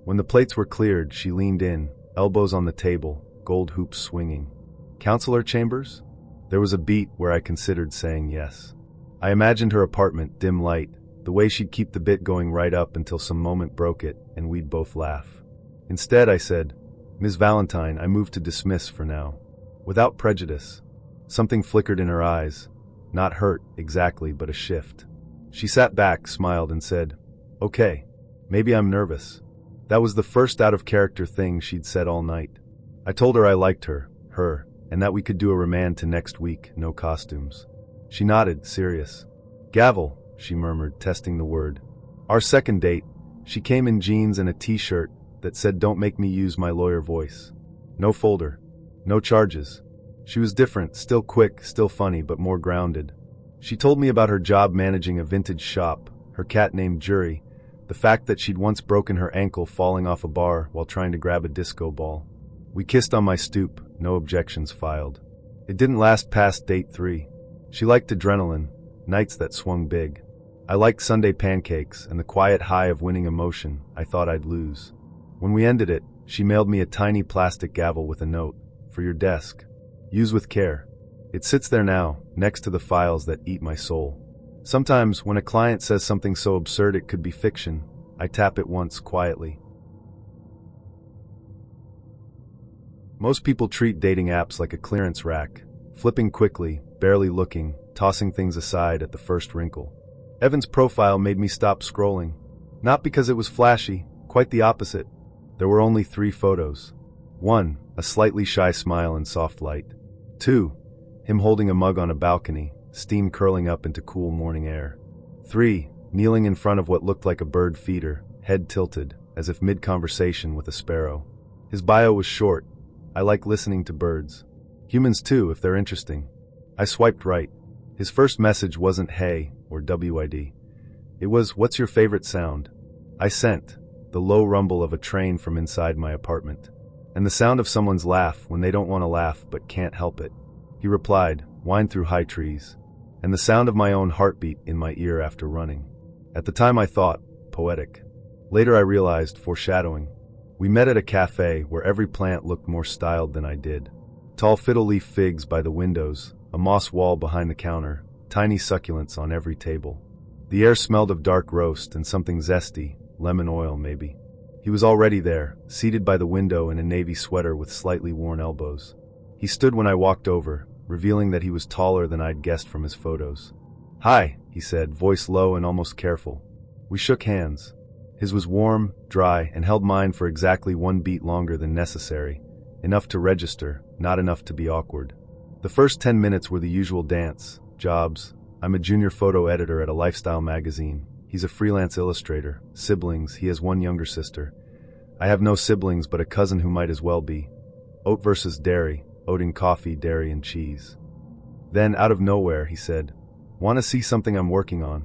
When the plates were cleared, she leaned in, elbows on the table, gold hoops swinging. Counselor chambers? There was a beat where I considered saying yes. I imagined her apartment, dim light, the way she'd keep the bit going right up until some moment broke it, and we'd both laugh. Instead, I said, "Ms. Valentine, I move to dismiss for now." Without prejudice. Something flickered in her eyes. Not hurt, exactly, but a shift. She sat back, smiled, and said, "Okay, maybe I'm nervous." That was the first out-of-character thing she'd said all night. I told her I liked her, and that we could do a remand to next week, no costumes. She nodded, serious. "Gavel," she murmured, testing the word. Our second date, she came in jeans and a t-shirt that said "Don't make me use my lawyer voice." No folder. No charges. She was different, still quick, still funny, but more grounded. She told me about her job managing a vintage shop, her cat named Jury, the fact that she'd once broken her ankle falling off a bar while trying to grab a disco ball. We kissed on my stoop, no objections filed. It didn't last past date 3. She liked adrenaline, nights that swung big. I liked Sunday pancakes and the quiet high of winning emotion I thought I'd lose. When we ended it, she mailed me a tiny plastic gavel with a note, "For your desk. Use with care." It sits there now, next to the files that eat my soul. Sometimes, when a client says something so absurd it could be fiction, I tap it once quietly. Most people treat dating apps like a clearance rack, flipping quickly, barely looking, tossing things aside at the first wrinkle. Evan's profile made me stop scrolling. Not because it was flashy, quite the opposite. There were only 3 photos. 1, a slightly shy smile in soft light. 2, him holding a mug on a balcony, steam curling up into cool morning air. 3, kneeling in front of what looked like a bird feeder, head tilted, as if mid-conversation with a sparrow. His bio was short. "I like listening to birds. Humans too, if they're interesting." I swiped right. His first message wasn't "Hey" or "WID." It was, "What's your favorite sound?" I sent, the low rumble of a train from inside my apartment. And the sound of someone's laugh when they don't want to laugh but can't help it. He replied, "Wind through high trees." And the sound of my own heartbeat in my ear after running. At the time I thought, poetic. Later I realized, foreshadowing. We met at a cafe where every plant looked more styled than I did. Tall fiddle-leaf figs by the windows, a moss wall behind the counter, tiny succulents on every table. The air smelled of dark roast and something zesty, lemon oil maybe. He was already there, seated by the window in a navy sweater with slightly worn elbows. He stood when I walked over, revealing that he was taller than I'd guessed from his photos. "Hi," he said, voice low and almost careful. We shook hands. His was warm, dry, and held mine for exactly 1 beat longer than necessary. Enough to register, not enough to be awkward. The first 10 minutes were the usual dance, jobs. I'm a junior photo editor at a lifestyle magazine. He's a freelance illustrator. Siblings, he has 1 younger sister. I have no siblings but a cousin who might as well be. Oat versus dairy, oat in coffee, dairy and cheese. Then, out of nowhere, he said, "Want to see something I'm working on?"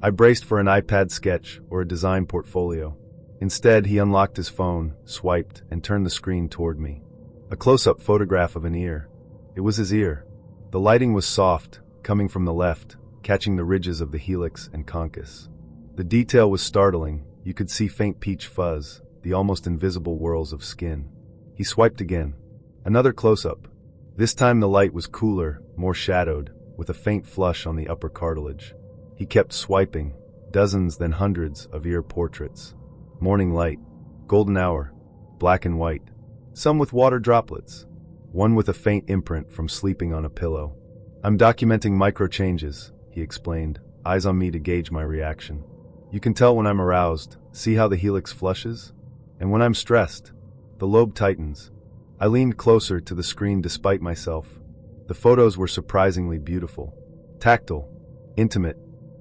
I braced for an iPad sketch or a design portfolio. Instead, he unlocked his phone, swiped, and turned the screen toward me. A close-up photograph of an ear. It was his ear. The lighting was soft, coming from the left, catching the ridges of the helix and conchus. The detail was startling. You could see faint peach fuzz, the almost invisible whorls of skin. He swiped again. Another close-up. This time the light was cooler, more shadowed, with a faint flush on the upper cartilage. He kept swiping, dozens then hundreds of ear portraits. Morning light, golden hour, black and white, some with water droplets, one with a faint imprint from sleeping on a pillow. "I'm documenting micro changes," he explained, eyes on me to gauge my reaction. "You can tell when I'm aroused, see how the helix flushes? And when I'm stressed, the lobe tightens." I leaned closer to the screen despite myself. The photos were surprisingly beautiful. Tactile, intimate,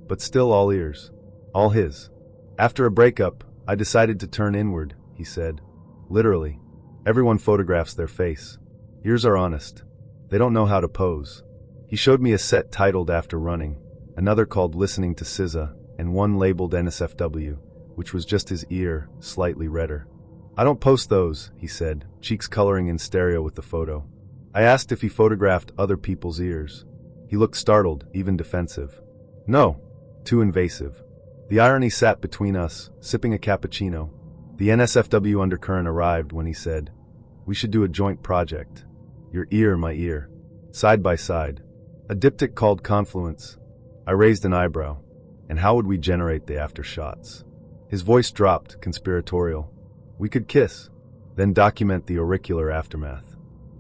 but still all ears. All his. "After a breakup, I decided to turn inward," he said. "Literally. Everyone photographs their face. Ears are honest. They don't know how to pose. He showed me a set titled After Running, another called Listening to SZA, and one labeled NSFW, which was just his ear, slightly redder. I don't post those, he said, cheeks coloring in stereo with the photo. I asked if he photographed other people's ears. He looked startled, even defensive. No. Too invasive. The irony sat between us, sipping a cappuccino. The NSFW undercurrent arrived when he said, "We should do a joint project. Your ear, my ear. Side by side." A diptych called confluence. I raised an eyebrow. And how would we generate the aftershots? His voice dropped, conspiratorial. We could kiss, then document the auricular aftermath.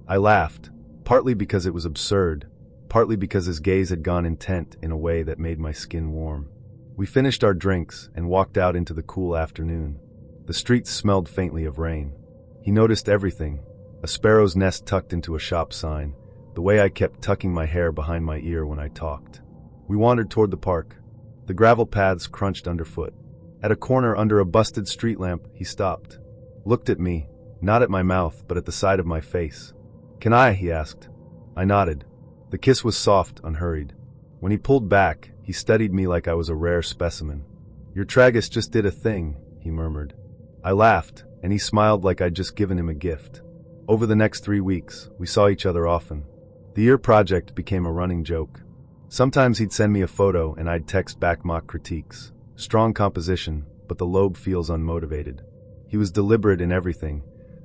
I laughed, partly because it was absurd, partly because his gaze had gone intent in a way that made my skin warm. We finished our drinks and walked out into the cool afternoon. The streets smelled faintly of rain. He noticed everything, a sparrow's nest tucked into a shop sign, the way I kept tucking my hair behind my ear when I talked. We wandered toward the park. The gravel paths crunched underfoot. At a corner under a busted street lamp, he stopped. Looked at me, not at my mouth, but at the side of my face. "Can I?" he asked. I nodded. The kiss was soft, unhurried. When he pulled back, he studied me like I was a rare specimen. "Your tragus just did a thing," he murmured. I laughed, and he smiled like I'd just given him a gift. Over the next 3 weeks, we saw each other often. The ear project became a running joke. Sometimes he'd send me a photo and I'd text back mock critiques. Strong composition, but the lobe feels unmotivated. He was deliberate in everything.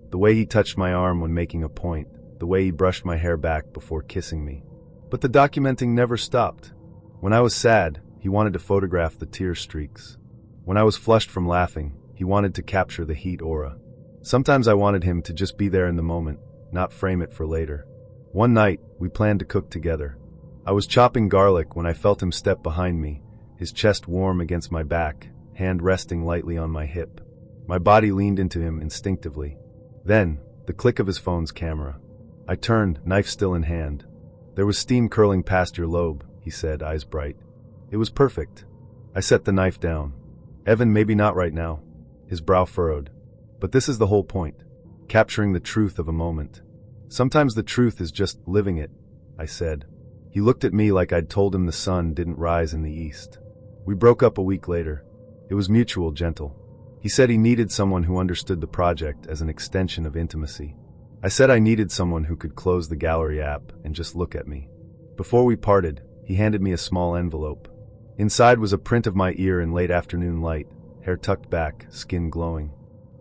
The way he touched my arm when making a point, the way he brushed my hair back before kissing me. But the documenting never stopped. When I was sad, he wanted to photograph the tear streaks. When I was flushed from laughing, he wanted to capture the heat aura. Sometimes I wanted him to just be there in the moment, not frame it for later. One night, we planned to cook together. I was chopping garlic when I felt him step behind me, his chest warm against my back, hand resting lightly on my hip. My body leaned into him instinctively. Then, the click of his phone's camera. I turned, knife still in hand. "There was steam curling past your lobe," he said, eyes bright. It was perfect. I set the knife down. "Evan, maybe not right now." His brow furrowed. "But this is the whole point. Capturing the truth of a moment. Sometimes the truth is just living it," I said. He looked at me like I'd told him the sun didn't rise in the east. We broke up a week later. It was mutual, gentle. He said he needed someone who understood the project as an extension of intimacy. I said I needed someone who could close the gallery app and just look at me. Before we parted, he handed me a small envelope. Inside was a print of my ear in late afternoon light, hair tucked back, skin glowing.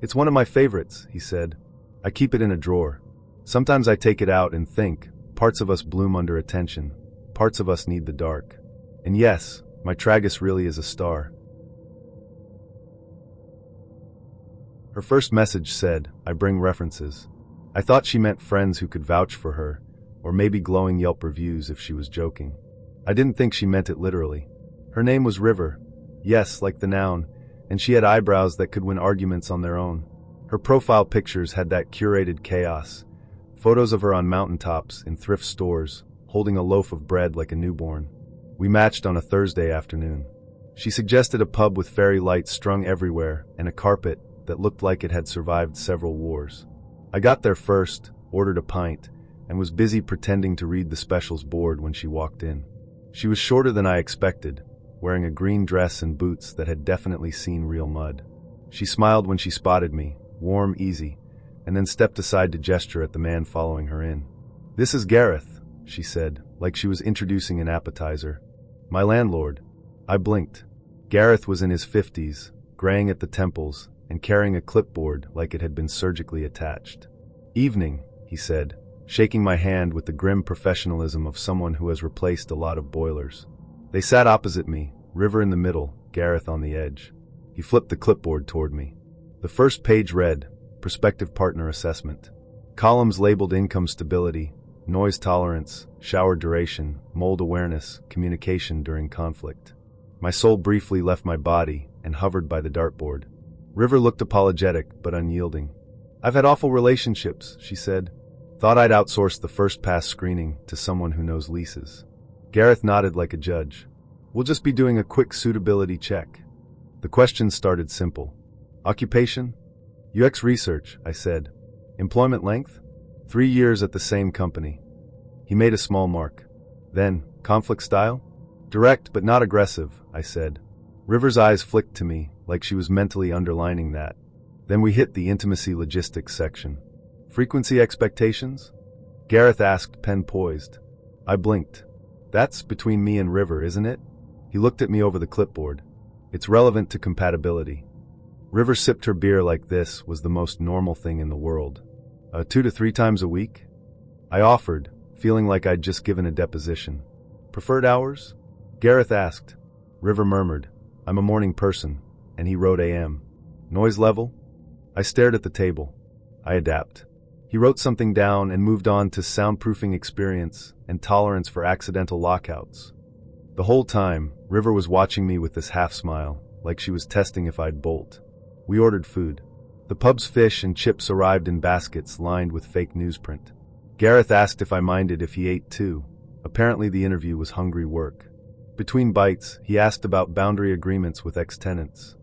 "It's one of my favorites," he said. "I keep it in a drawer. Sometimes I take it out and think, parts of us bloom under attention, parts of us need the dark. And yes, my tragus really is a star." Her first message said, "I bring references." I thought she meant friends who could vouch for her, or maybe glowing Yelp reviews if she was joking. I didn't think she meant it literally. Her name was River. Yes, like the noun, and she had eyebrows that could win arguments on their own. Her profile pictures had that curated chaos. Photos of her on mountaintops, in thrift stores, holding a loaf of bread like a newborn. We matched on a Thursday afternoon. She suggested a pub with fairy lights strung everywhere and a carpet that looked like it had survived several wars. I got there first, ordered a pint, and was busy pretending to read the specials board when she walked in. She was shorter than I expected, wearing a green dress and boots that had definitely seen real mud. She smiled when she spotted me, warm, easy, and then stepped aside to gesture at the man following her in. "This is Gareth," she said, like she was introducing an appetizer. "My landlord." I blinked. Gareth was in his 50s, graying at the temples, and carrying a clipboard like it had been surgically attached. "Evening," he said, shaking my hand with the grim professionalism of someone who has replaced a lot of boilers. They sat opposite me, River in the middle, Gareth on the edge. He flipped the clipboard toward me. The first page read, Prospective Partner Assessment. Columns labeled income stability, noise tolerance, shower duration, mold awareness, communication during conflict. My soul briefly left my body and hovered by the dartboard. River looked apologetic but unyielding. "I've had awful relationships," she said. "Thought I'd outsource the first pass screening to someone who knows leases." Gareth nodded like a judge. "We'll just be doing a quick suitability check." The questions started simple. "Occupation?" "UX research," I said. "Employment length?" 3 years at the same company. He made a small mark. Then, conflict style? Direct but not aggressive, I said. River's eyes flicked to me, like she was mentally underlining that. Then we hit the intimacy logistics section. Frequency expectations? Gareth asked, pen poised. I blinked. That's between me and River, isn't it? He looked at me over the clipboard. It's relevant to compatibility. River sipped her beer like this was the most normal thing in the world. 2 to 3 times a week? I offered, feeling like I'd just given a deposition. Preferred hours? Gareth asked. River murmured, I'm a morning person, and he wrote AM. Noise level? I stared at the table. I adapt. He wrote something down and moved on to soundproofing experience and tolerance for accidental lockouts. The whole time, River was watching me with this half smile, like she was testing if I'd bolt. We ordered food. The pub's fish and chips arrived in baskets lined with fake newsprint. Gareth asked if I minded if he ate too. Apparently the interview was hungry work. Between bites, he asked about boundary agreements with ex-tenants.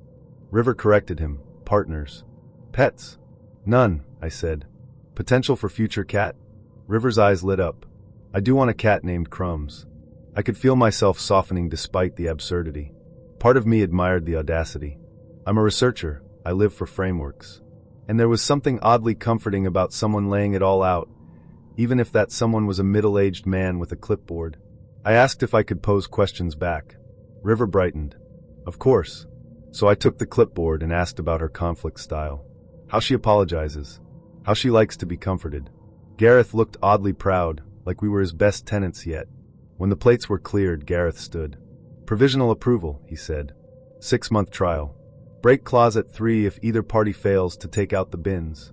River corrected him. Partners. Pets. None, I said. Potential for future cat? River's eyes lit up. I do want a cat named Crumbs. I could feel myself softening despite the absurdity. Part of me admired the audacity. I'm a researcher. I live for frameworks. And there was something oddly comforting about someone laying it all out, even if that someone was a middle-aged man with a clipboard. I asked if I could pose questions back. River brightened. Of course. So I took the clipboard and asked about her conflict style. How she apologizes. How she likes to be comforted. Gareth looked oddly proud, like we were his best tenants yet. When the plates were cleared, Gareth stood. Provisional approval, he said. 6-month trial. Break clause at 3 if either party fails to take out the bins.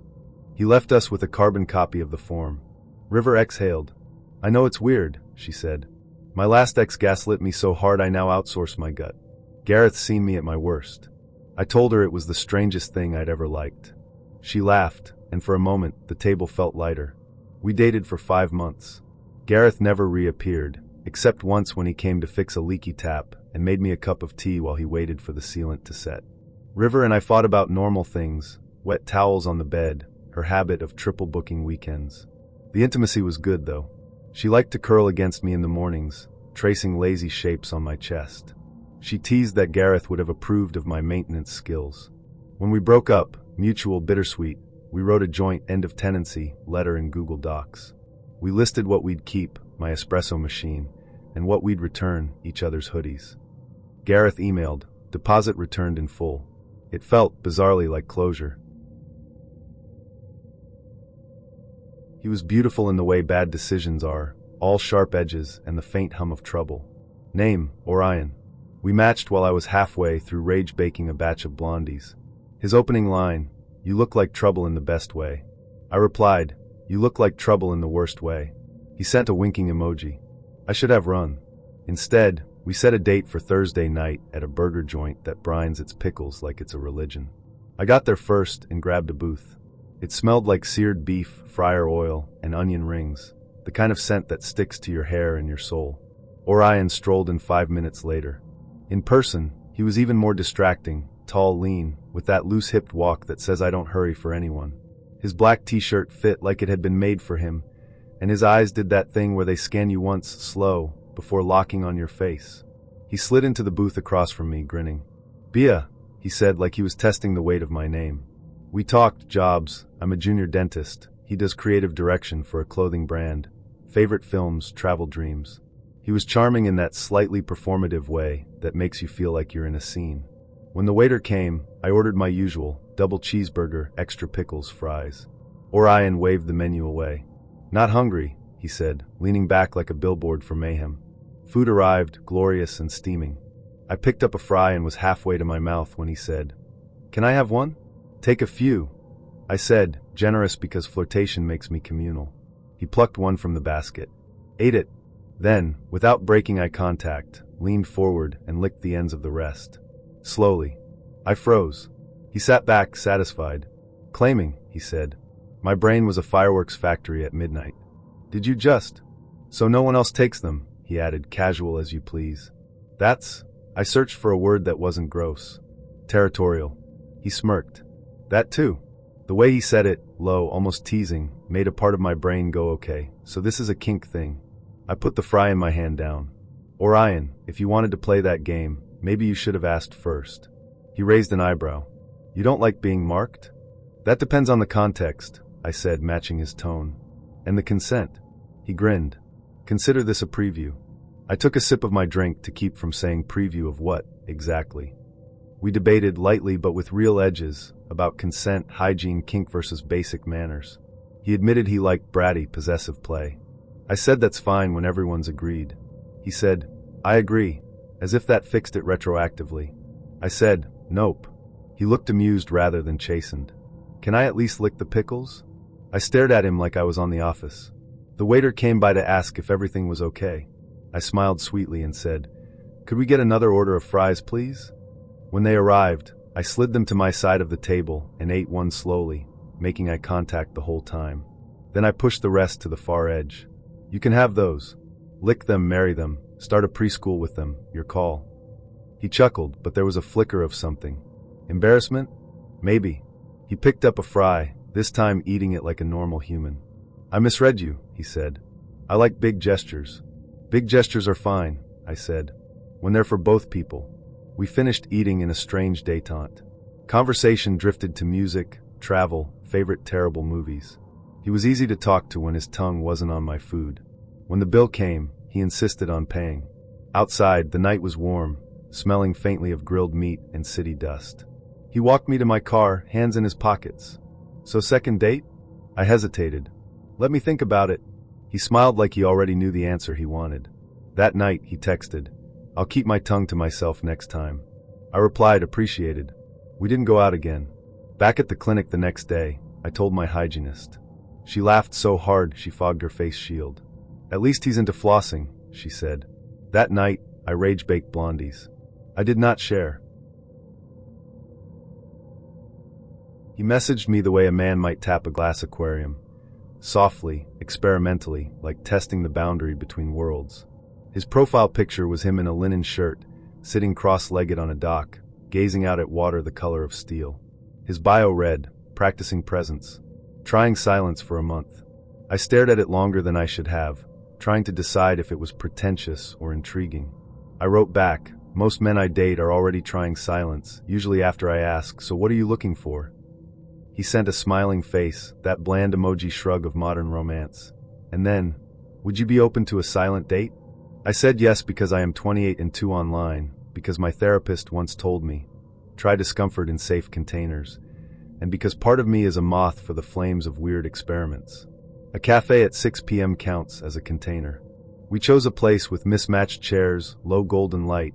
He left us with a carbon copy of the form. River exhaled. I know it's weird, she said. My last ex gaslit me so hard I now outsource my gut. Gareth's seen me at my worst. I told her it was the strangest thing I'd ever liked. She laughed, and for a moment, the table felt lighter. We dated for 5 months. Gareth never reappeared, except once when he came to fix a leaky tap and made me a cup of tea while he waited for the sealant to set. River and I fought about normal things, wet towels on the bed, her habit of triple booking weekends. The intimacy was good, though. She liked to curl against me in the mornings, tracing lazy shapes on my chest. She teased that Gareth would have approved of my maintenance skills. When we broke up, mutual bittersweet, we wrote a joint end-of-tenancy letter in Google Docs. We listed what we'd keep, my espresso machine, and what we'd return, each other's hoodies. Gareth emailed, deposit returned in full. It felt, bizarrely, like closure. He was beautiful in the way bad decisions are, all sharp edges and the faint hum of trouble. Name, Orion. We matched while I was halfway through rage baking a batch of blondies. His opening line, you look like trouble in the best way. I replied, you look like trouble in the worst way. He sent a winking emoji. I should have run. Instead, we set a date for Thursday night at a burger joint that brines its pickles like it's a religion. I got there first and grabbed a booth. It smelled like seared beef, fryer oil, and onion rings, the kind of scent that sticks to your hair and your soul. Orion strolled in 5 minutes later. In person, he was even more distracting, tall, lean, with that loose-hipped walk that says I don't hurry for anyone. His black t-shirt fit like it had been made for him, and his eyes did that thing where they scan you once, slow, before locking on your face. He slid into the booth across from me, grinning. Bia, he said like he was testing the weight of my name. We talked jobs. I'm a junior dentist. He does creative direction for a clothing brand. Favorite films, travel dreams. He was charming in that slightly performative way that makes you feel like you're in a scene. When the waiter came, I ordered my usual, double cheeseburger, extra pickles, fries. Orion waved the menu away. Not hungry, he said, leaning back like a billboard for mayhem. Food arrived, glorious and steaming. I picked up a fry and was halfway to my mouth when he said, Can I have one? Take a few, I said, generous because flirtation makes me communal. He plucked one from the basket. Ate it. Then, without breaking eye contact, leaned forward and licked the ends of the rest. Slowly. I froze. He sat back, satisfied. Claiming, he said. My brain was a fireworks factory at midnight. Did you just? So no one else takes them, he added, casual as you please. That's... I searched for a word that wasn't gross. Territorial. He smirked. That too. The way he said it, low, almost teasing, made a part of my brain go okay, so this is a kink thing. I put the fry in my hand down. Orion, if you wanted to play that game, maybe you should have asked first. He raised an eyebrow. You don't like being marked? That depends on the context, I said, matching his tone. And the consent. He grinned. Consider this a preview. I took a sip of my drink to keep from saying preview of what, exactly. We debated lightly but with real edges about consent, hygiene, kink versus basic manners. He admitted he liked bratty, possessive play. I said that's fine when everyone's agreed. He said, I agree, as if that fixed it retroactively. I said, nope. He looked amused rather than chastened. Can I at least lick the pickles? I stared at him like I was on The Office. The waiter came by to ask if everything was okay. I smiled sweetly and said, could we get another order of fries, please? When they arrived, I slid them to my side of the table and ate one slowly, making eye contact the whole time. Then I pushed the rest to the far edge. You can have those. Lick them, marry them, start a preschool with them, your call. He chuckled, but there was a flicker of something. Embarrassment? Maybe. He picked up a fry, this time eating it like a normal human. I misread you, he said. I like big gestures. Big gestures are fine, I said, when they're for both people. We finished eating in a strange détente. Conversation drifted to music, travel, favorite terrible movies. He was easy to talk to when his tongue wasn't on my food. When the bill came, he insisted on paying. Outside, the night was warm, smelling faintly of grilled meat and city dust. He walked me to my car, hands in his pockets. So second date? I hesitated. Let me think about it. He smiled like he already knew the answer he wanted. That night, he texted, I'll keep my tongue to myself next time. I replied, appreciated. We didn't go out again. Back at the clinic the next day, I told my hygienist. She laughed so hard she fogged her face shield. At least he's into flossing, she said. That night, I rage-baked blondies. I did not share. He messaged me the way a man might tap a glass aquarium. Softly, experimentally, like testing the boundary between worlds. His profile picture was him in a linen shirt, sitting cross-legged on a dock, gazing out at water the color of steel. His bio read, practicing presence, trying silence for a month. I stared at it longer than I should have, trying to decide if it was pretentious or intriguing. I wrote back, most men I date are already trying silence, usually after I ask, so what are you looking for? He sent a smiling face, that bland emoji shrug of modern romance. And then, would you be open to a silent date? I said yes because I am 28 and 2 online, because my therapist once told me, try discomfort in safe containers, and because part of me is a moth for the flames of weird experiments. A cafe at 6 p.m. counts as a container. We chose a place with mismatched chairs, low golden light,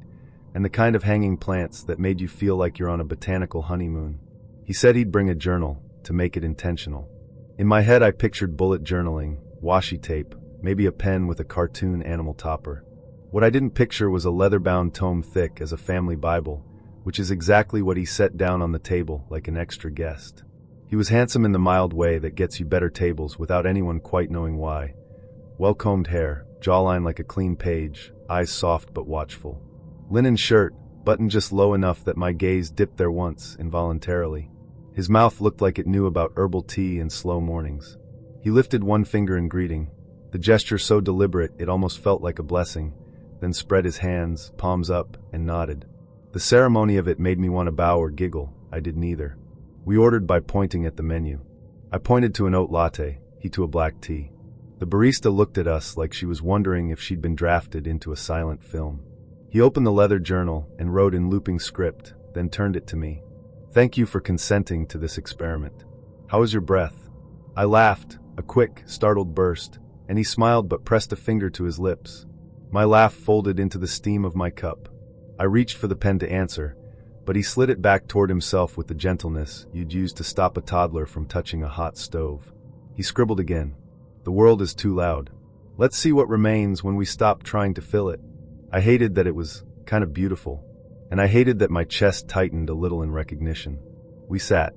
and the kind of hanging plants that made you feel like you're on a botanical honeymoon. He said he'd bring a journal, to make it intentional. In my head I pictured bullet journaling, washi tape, maybe a pen with a cartoon animal topper. What I didn't picture was a leather-bound tome thick as a family Bible, which is exactly what he set down on the table like an extra guest. He was handsome in the mild way that gets you better tables without anyone quite knowing why. Well-combed hair, jawline like a clean page, eyes soft but watchful. Linen shirt, buttoned just low enough that my gaze dipped there once, involuntarily. His mouth looked like it knew about herbal tea and slow mornings. He lifted one finger in greeting, the gesture so deliberate it almost felt like a blessing, then spread his hands, palms up, and nodded. The ceremony of it made me want to bow or giggle. I did neither. We ordered by pointing at the menu. I pointed to an oat latte, he to a black tea. The barista looked at us like she was wondering if she'd been drafted into a silent film. He opened the leather journal and wrote in looping script, then turned it to me. Thank you for consenting to this experiment. How is your breath? I laughed, a quick, startled burst, and he smiled but pressed a finger to his lips. My laugh folded into the steam of my cup. I reached for the pen to answer, but he slid it back toward himself with the gentleness you'd use to stop a toddler from touching a hot stove. He scribbled again. The world is too loud. Let's see what remains when we stop trying to fill it. I hated that it was kind of beautiful, and I hated that my chest tightened a little in recognition. We sat.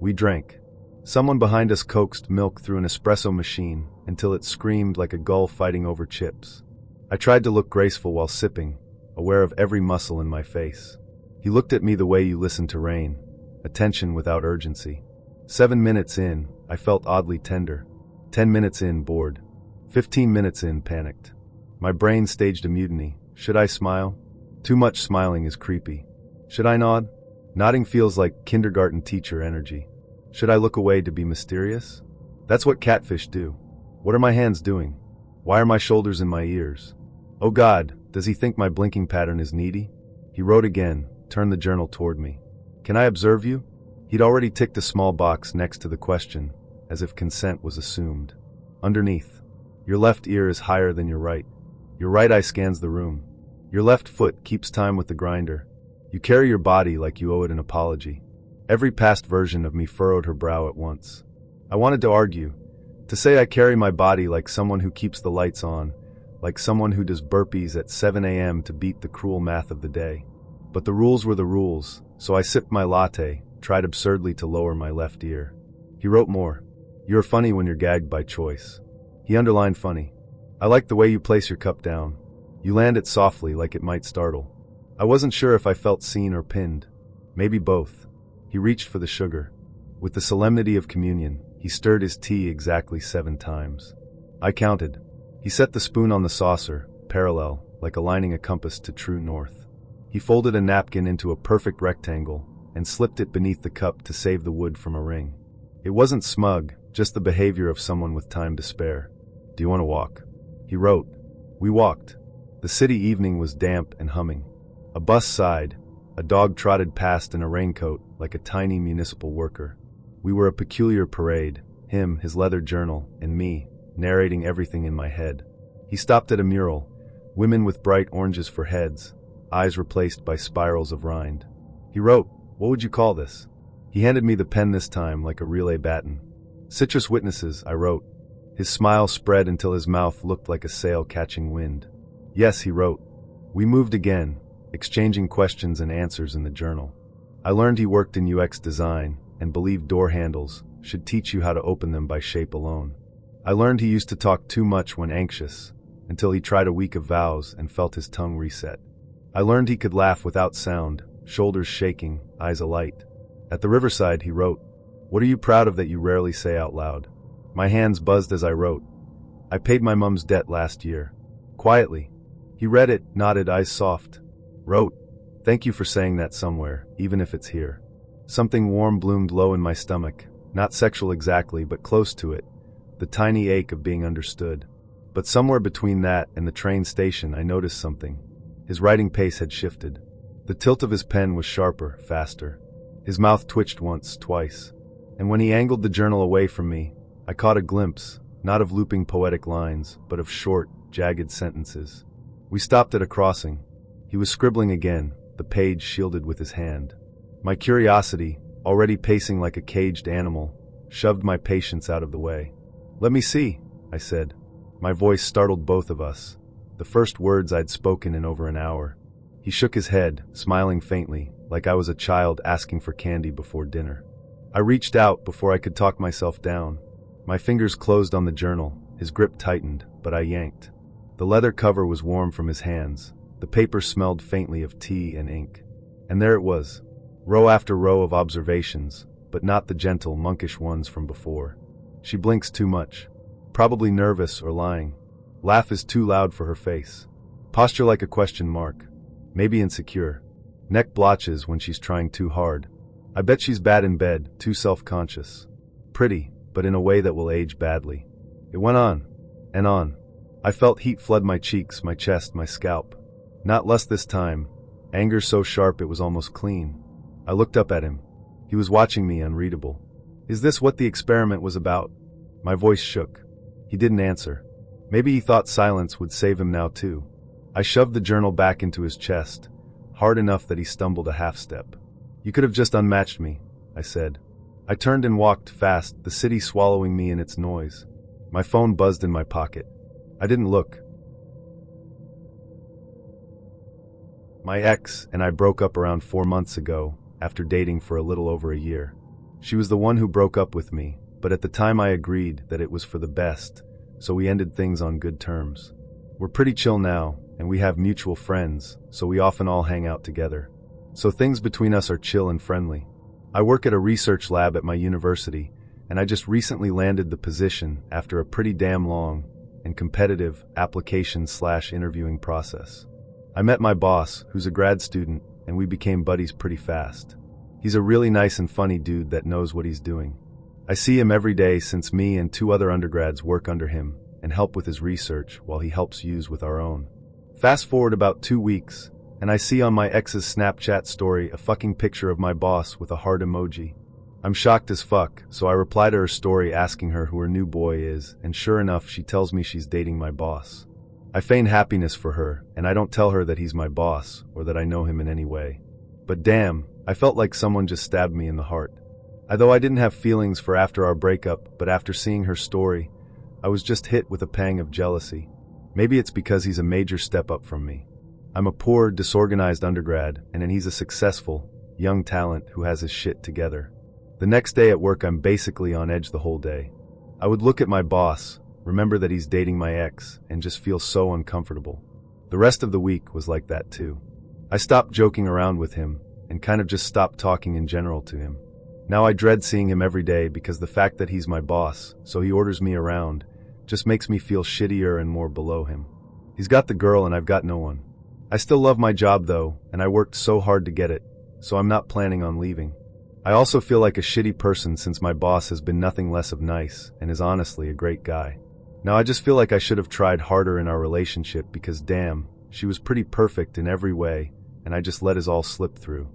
We drank. Someone behind us coaxed milk through an espresso machine until it screamed like a gull fighting over chips. I tried to look graceful while sipping, aware of every muscle in my face. He looked at me the way you listen to rain, attention without urgency. 7 minutes in, I felt oddly tender. 10 minutes in, bored. 15 minutes in, panicked. My brain staged a mutiny. Should I smile? Too much smiling is creepy. Should I nod? Nodding feels like kindergarten teacher energy. Should I look away to be mysterious? That's what catfish do. What are my hands doing? Why are my shoulders in my ears? Oh God, does he think my blinking pattern is needy? He wrote again, turned the journal toward me. Can I observe you? He'd already ticked a small box next to the question, as if consent was assumed. Underneath, your left ear is higher than your right. Your right eye scans the room. Your left foot keeps time with the grinder. You carry your body like you owe it an apology. Every past version of me furrowed her brow at once. I wanted to argue, to say I carry my body like someone who keeps the lights on, like someone who does burpees at 7 a.m. to beat the cruel math of the day. But the rules were the rules, so I sipped my latte, tried absurdly to lower my left ear. He wrote more. You're funny when you're gagged by choice. He underlined funny. I like the way you place your cup down. You land it softly like it might startle. I wasn't sure if I felt seen or pinned. Maybe both. He reached for the sugar. With the solemnity of communion, he stirred his tea exactly 7 times. I counted. He set the spoon on the saucer, parallel, like aligning a compass to true north. He folded a napkin into a perfect rectangle and slipped it beneath the cup to save the wood from a ring. It wasn't smug, just the behavior of someone with time to spare. Do you want to walk? He wrote. We walked. The city evening was damp and humming. A bus sighed. A dog trotted past in a raincoat like a tiny municipal worker. We were a peculiar parade, him, his leather journal, and me, narrating everything in my head. He stopped at a mural, women with bright oranges for heads, eyes replaced by spirals of rind. He wrote, what would you call this? He handed me the pen this time like a relay baton. Citrus witnesses, I wrote. His smile spread until his mouth looked like a sail catching wind. Yes, he wrote. We moved again, exchanging questions and answers in the journal. I learned he worked in UX design and believed door handles should teach you how to open them by shape alone. I learned he used to talk too much when anxious, until he tried a week of vows and felt his tongue reset. I learned he could laugh without sound, shoulders shaking, eyes alight. At the riverside, he wrote, what are you proud of that you rarely say out loud? My hands buzzed as I wrote. I paid my mum's debt last year. Quietly. He read it, nodded, eyes soft. Wrote, thank you for saying that somewhere, even if it's here. Something warm bloomed low in my stomach, not sexual exactly, but close to it, the tiny ache of being understood. But somewhere between that and the train station, I noticed something. His writing pace had shifted. The tilt of his pen was sharper, faster. His mouth twitched once, twice. And when he angled the journal away from me, I caught a glimpse, not of looping poetic lines, but of short, jagged sentences. We stopped at a crossing. He was scribbling again, the page shielded with his hand. My curiosity, already pacing like a caged animal, shoved my patience out of the way. Let me see, I said. My voice startled both of us, the first words I'd spoken in over an hour. He shook his head, smiling faintly, like I was a child asking for candy before dinner. I reached out before I could talk myself down. My fingers closed on the journal, his grip tightened, but I yanked. The leather cover was warm from his hands. The paper smelled faintly of tea and ink. And there it was, row after row of observations, but not the gentle, monkish ones from before. She blinks too much. Probably nervous or lying. Laugh is too loud for her face. Posture like a question mark. Maybe insecure. Neck blotches when she's trying too hard. I bet she's bad in bed, too self-conscious. Pretty, but in a way that will age badly. It went on, and on. I felt heat flood my cheeks, my chest, my scalp. Not lust this time. Anger so sharp it was almost clean. I looked up at him. He was watching me, unreadable. Is this what the experiment was about? My voice shook. He didn't answer. Maybe he thought silence would save him now too. I shoved the journal back into his chest, hard enough that he stumbled a half step. You could have just unmatched me, I said. I turned and walked fast, the city swallowing me in its noise. My phone buzzed in my pocket. I didn't look. My ex and I broke up around 4 months ago, after dating for a little over a year. She was the one who broke up with me, but at the time I agreed that it was for the best, so we ended things on good terms. We're pretty chill now, and we have mutual friends, so we often all hang out together. So things between us are chill and friendly. I work at a research lab at my university, and I just recently landed the position after a pretty damn long and competitive application/interviewing process. I met my boss, who's a grad student, and we became buddies pretty fast. He's a really nice and funny dude that knows what he's doing. I see him every day since me and 2 other undergrads work under him and help with his research while he helps use with our own. Fast forward about 2 weeks, and I see on my ex's Snapchat story a fucking picture of my boss with a heart emoji. I'm shocked as fuck, so I reply to her story asking her who her new boy is, and sure enough, she tells me she's dating my boss. I feign happiness for her, and I don't tell her that he's my boss or that I know him in any way. But damn, I felt like someone just stabbed me in the heart. Although I didn't have feelings for after our breakup, but after seeing her story, I was just hit with a pang of jealousy. Maybe it's because he's a major step up from me. I'm a poor, disorganized undergrad, and then he's a successful, young talent who has his shit together. The next day at work, I'm basically on edge the whole day. I would look at my boss, remember that he's dating my ex, and just feel so uncomfortable. The rest of the week was like that too. I stopped joking around with him, and kind of just stopped talking in general to him. Now I dread seeing him every day because the fact that he's my boss, so he orders me around, just makes me feel shittier and more below him. He's got the girl and I've got no one. I still love my job though, and I worked so hard to get it, so I'm not planning on leaving. I also feel like a shitty person since my boss has been nothing less of nice and is honestly a great guy. Now I just feel like I should have tried harder in our relationship because damn, she was pretty perfect in every way, and I just let his all slip through.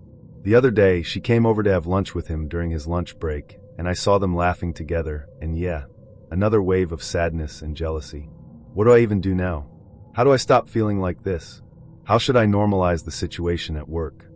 The other day, she came over to have lunch with him during his lunch break, and I saw them laughing together, and yeah, another wave of sadness and jealousy. What do I even do now? How do I stop feeling like this? How should I normalize the situation at work?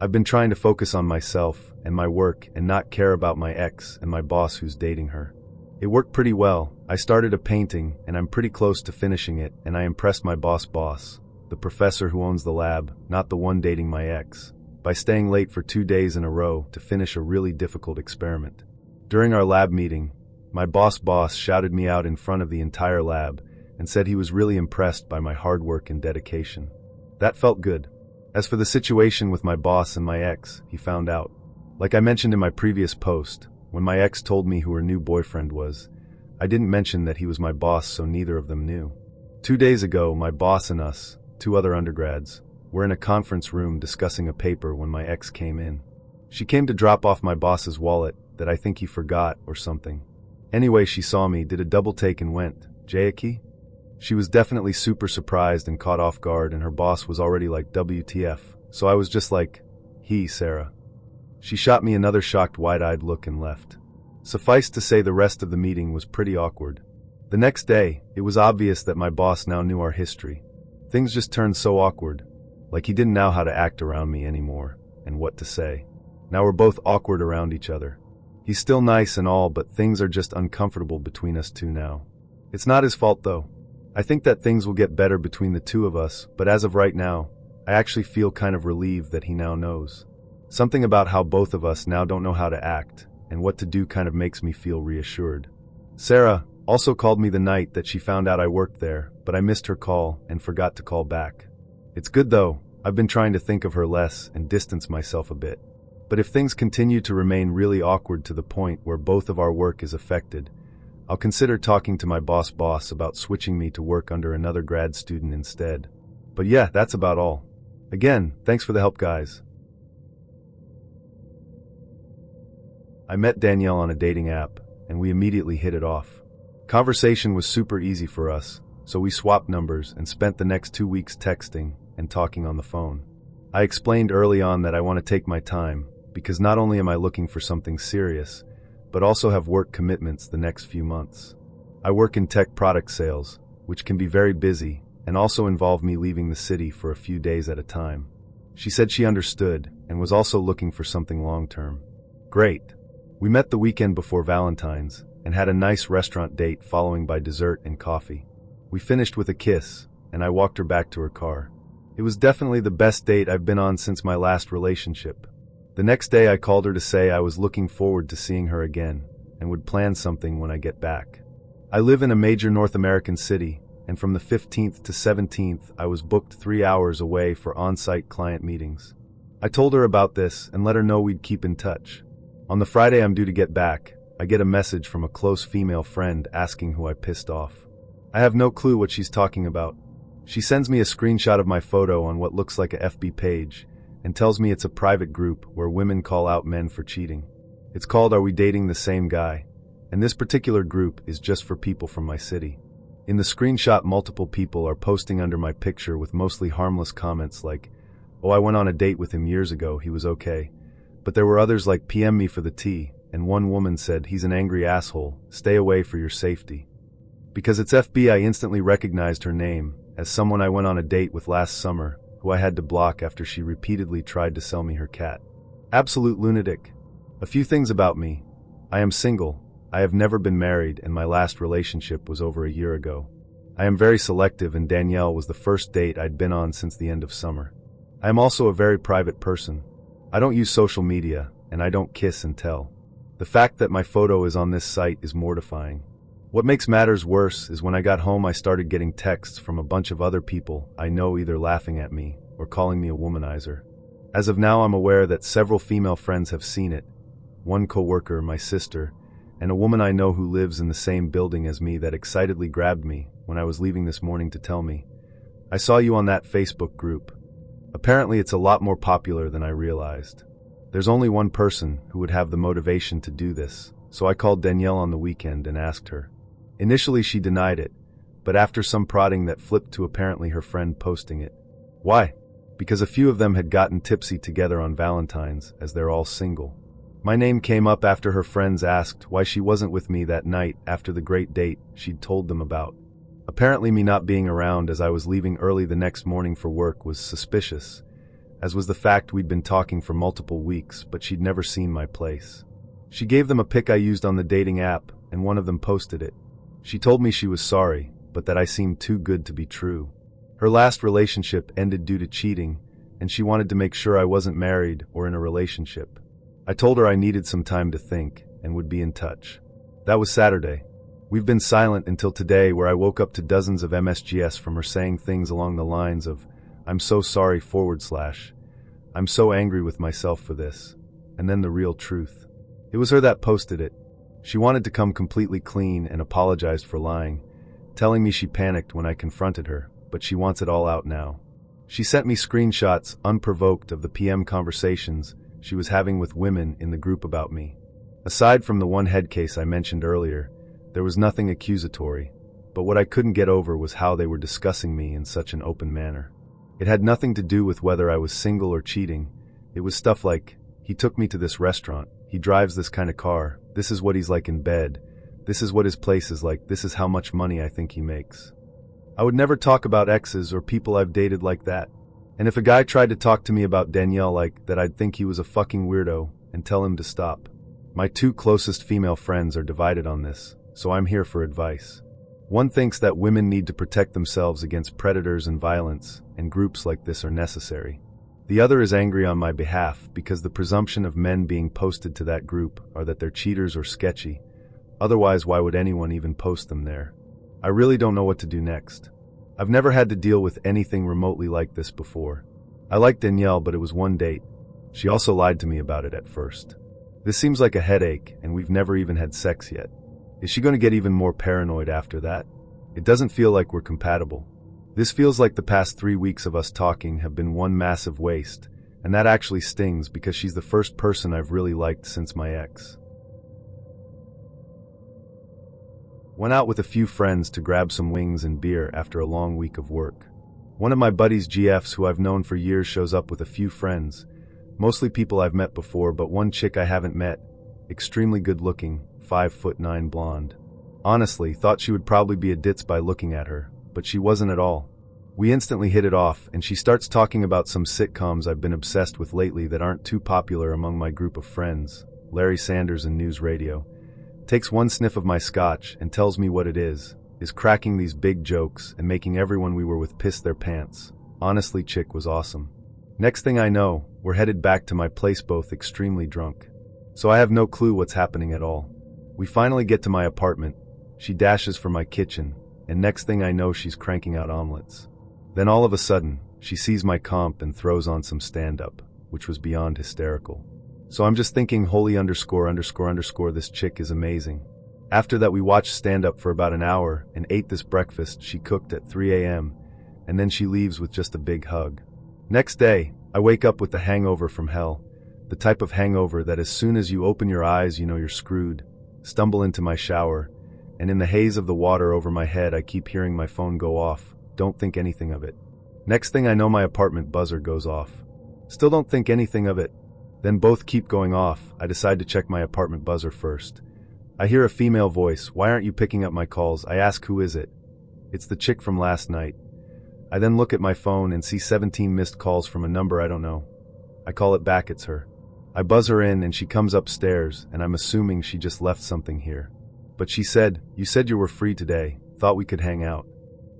I've been trying to focus on myself and my work and not care about my ex and my boss who's dating her. It worked pretty well. I started a painting and I'm pretty close to finishing it, and I impressed my boss, the professor who owns the lab, not the one dating my ex, by staying late for 2 days in a row to finish a really difficult experiment. During our lab meeting, my boss shouted me out in front of the entire lab and said he was really impressed by my hard work and dedication. That felt good. As for the situation with my boss and my ex, he found out. Like I mentioned in my previous post, when my ex told me who her new boyfriend was, I didn't mention that he was my boss, so neither of them knew. 2 days ago, my boss and us, 2 other undergrads, were in a conference room discussing a paper when my ex came in. She came to drop off my boss's wallet that I think he forgot or something. Anyway, she saw me, did a double take and went, "Jayaki?" She was definitely super surprised and caught off guard, and her boss was already like, "WTF?" So I was just like, Sarah." She shot me another shocked wide-eyed look and left. Suffice to say, the rest of the meeting was pretty awkward. The next day, it was obvious that my boss now knew our history. Things just turned so awkward. Like he didn't know how to act around me anymore, and what to say. Now we're both awkward around each other. He's still nice and all, but things are just uncomfortable between us two now. It's not his fault though. I think that things will get better between the two of us, but as of right now, I actually feel kind of relieved that he now knows. Something about how both of us now don't know how to act and what to do kind of makes me feel reassured. Sarah also called me the night that she found out I worked there, but I missed her call and forgot to call back. It's good though. I've been trying to think of her less and distance myself a bit. But if things continue to remain really awkward to the point where both of our work is affected, I'll consider talking to my boss about switching me to work under another grad student instead. But yeah, that's about all. Again, thanks for the help, guys. I met Danielle on a dating app, and we immediately hit it off. Conversation was super easy for us, so we swapped numbers and spent the next 2 weeks texting and talking on the phone. I explained early on that I want to take my time, because not only am I looking for something serious, but also have work commitments the next few months. I work in tech product sales, which can be very busy, and also involve me leaving the city for a few days at a time. She said she understood, and was also looking for something long-term. Great. We met the weekend before Valentine's, and had a nice restaurant date following by dessert and coffee. We finished with a kiss, and I walked her back to her car. It was definitely the best date I've been on since my last relationship. The next day I called her to say I was looking forward to seeing her again, and would plan something when I get back. I live in a major North American city, and from the 15th to 17th I was booked 3 hours away for on-site client meetings. I told her about this and let her know we'd keep in touch. On the Friday I'm due to get back, I get a message from a close female friend asking who I pissed off. I have no clue what she's talking about. She sends me a screenshot of my photo on what looks like a FB page and tells me it's a private group where women call out men for cheating. It's called Are We Dating the Same Guy? And this particular group is just for people from my city. In the screenshot, multiple people are posting under my picture with mostly harmless comments like, "Oh, I went on a date with him years ago, he was okay." But there were others like PM me for the tea, and one woman said, "He's an angry asshole, stay away for your safety." Because it's FB, I instantly recognized her name as someone I went on a date with last summer, who I had to block after she repeatedly tried to sell me her cat. Absolute lunatic. A few things about me. I am single. I have never been married, and my last relationship was over a year ago. I am very selective, and Danielle was the first date I'd been on since the end of summer. I am also a very private person. I don't use social media, and I don't kiss and tell. The fact that my photo is on this site is mortifying. What makes matters worse is when I got home I started getting texts from a bunch of other people I know either laughing at me or calling me a womanizer. As of now I'm aware that several female friends have seen it. One coworker, my sister, and a woman I know who lives in the same building as me that excitedly grabbed me when I was leaving this morning to tell me, "I saw you on that Facebook group." Apparently it's a lot more popular than I realized. There's only one person who would have the motivation to do this, so I called Danielle on the weekend and asked her. Initially she denied it, but after some prodding that flipped to apparently her friend posting it. Why? Because a few of them had gotten tipsy together on Valentine's, as they're all single. My name came up after her friends asked why she wasn't with me that night after the great date she'd told them about. Apparently me not being around as I was leaving early the next morning for work was suspicious, as was the fact we'd been talking for multiple weeks, but she'd never seen my place. She gave them a pic I used on the dating app, and one of them posted it. She told me she was sorry, but that I seemed too good to be true. Her last relationship ended due to cheating, and she wanted to make sure I wasn't married or in a relationship. I told her I needed some time to think and would be in touch. That was Saturday. We've been silent until today, where I woke up to dozens of MSGs from her saying things along the lines of, "I'm so sorry / I'm so angry with myself for this," and then the real truth. It was her that posted it. She wanted to come completely clean and apologized for lying, telling me she panicked when I confronted her, but she wants it all out now. She sent me screenshots, unprovoked, of the PM conversations she was having with women in the group about me. Aside from the one head case I mentioned earlier, there was nothing accusatory, but what I couldn't get over was how they were discussing me in such an open manner. It had nothing to do with whether I was single or cheating. It was stuff like, "He took me to this restaurant, he drives this kind of car, this is what he's like in bed, this is what his place is like, this is how much money I think he makes." I would never talk about exes or people I've dated like that. And if a guy tried to talk to me about Danielle like that, I'd think he was a fucking weirdo and tell him to stop. My two closest female friends are divided on this, so I'm here for advice. One thinks that women need to protect themselves against predators and violence, and groups like this are necessary. The other is angry on my behalf because the presumption of men being posted to that group are that they're cheaters or sketchy. Otherwise, why would anyone even post them there? I really don't know what to do next. I've never had to deal with anything remotely like this before. I liked Danielle, but it was one date. She also lied to me about it at first. This seems like a headache, and we've never even had sex yet. Is she going to get even more paranoid after that? It doesn't feel like we're compatible. This feels like the past 3 weeks of us talking have been one massive waste, and that actually stings because she's the first person I've really liked since my ex. Went out with a few friends to grab some wings and beer after a long week of work. One of my buddies GFs who I've known for years shows up with a few friends, mostly people I've met before, but one chick I haven't met, extremely good looking, 5'9" blonde. Honestly, thought she would probably be a ditz by looking at her, but she wasn't at all. We instantly hit it off, and she starts talking about some sitcoms I've been obsessed with lately that aren't too popular among my group of friends, Larry Sanders and News Radio. Takes one sniff of my scotch and tells me what it is cracking these big jokes and making everyone we were with piss their pants. Honestly, chick was awesome. Next thing I know, we're headed back to my place both extremely drunk. So I have no clue what's happening at all. We finally get to my apartment. She dashes for my kitchen, and next thing I know she's cranking out omelets. Then all of a sudden, she sees my comp and throws on some stand-up, which was beyond hysterical. So I'm just thinking holy ____ this chick is amazing. After that we watched stand-up for about an hour and ate this breakfast she cooked at 3 a.m. and then she leaves with just a big hug. Next day, I wake up with the hangover from hell. The type of hangover that as soon as you open your eyes you know you're screwed. Stumble into my shower, and in the haze of the water over my head I keep hearing my phone go off. Don't think anything of it. Next thing I know my apartment buzzer goes off. Still don't think anything of it. Then both keep going off. I decide to check my apartment buzzer first. I hear a female voice. Why aren't you picking up my calls? I ask who is it? It's the chick from last night. I then look at my phone and see 17 missed calls from a number I don't know. I call it back, it's her. I buzz her in and she comes upstairs and I'm assuming she just left something here. But she said, you said you were free today, thought we could hang out.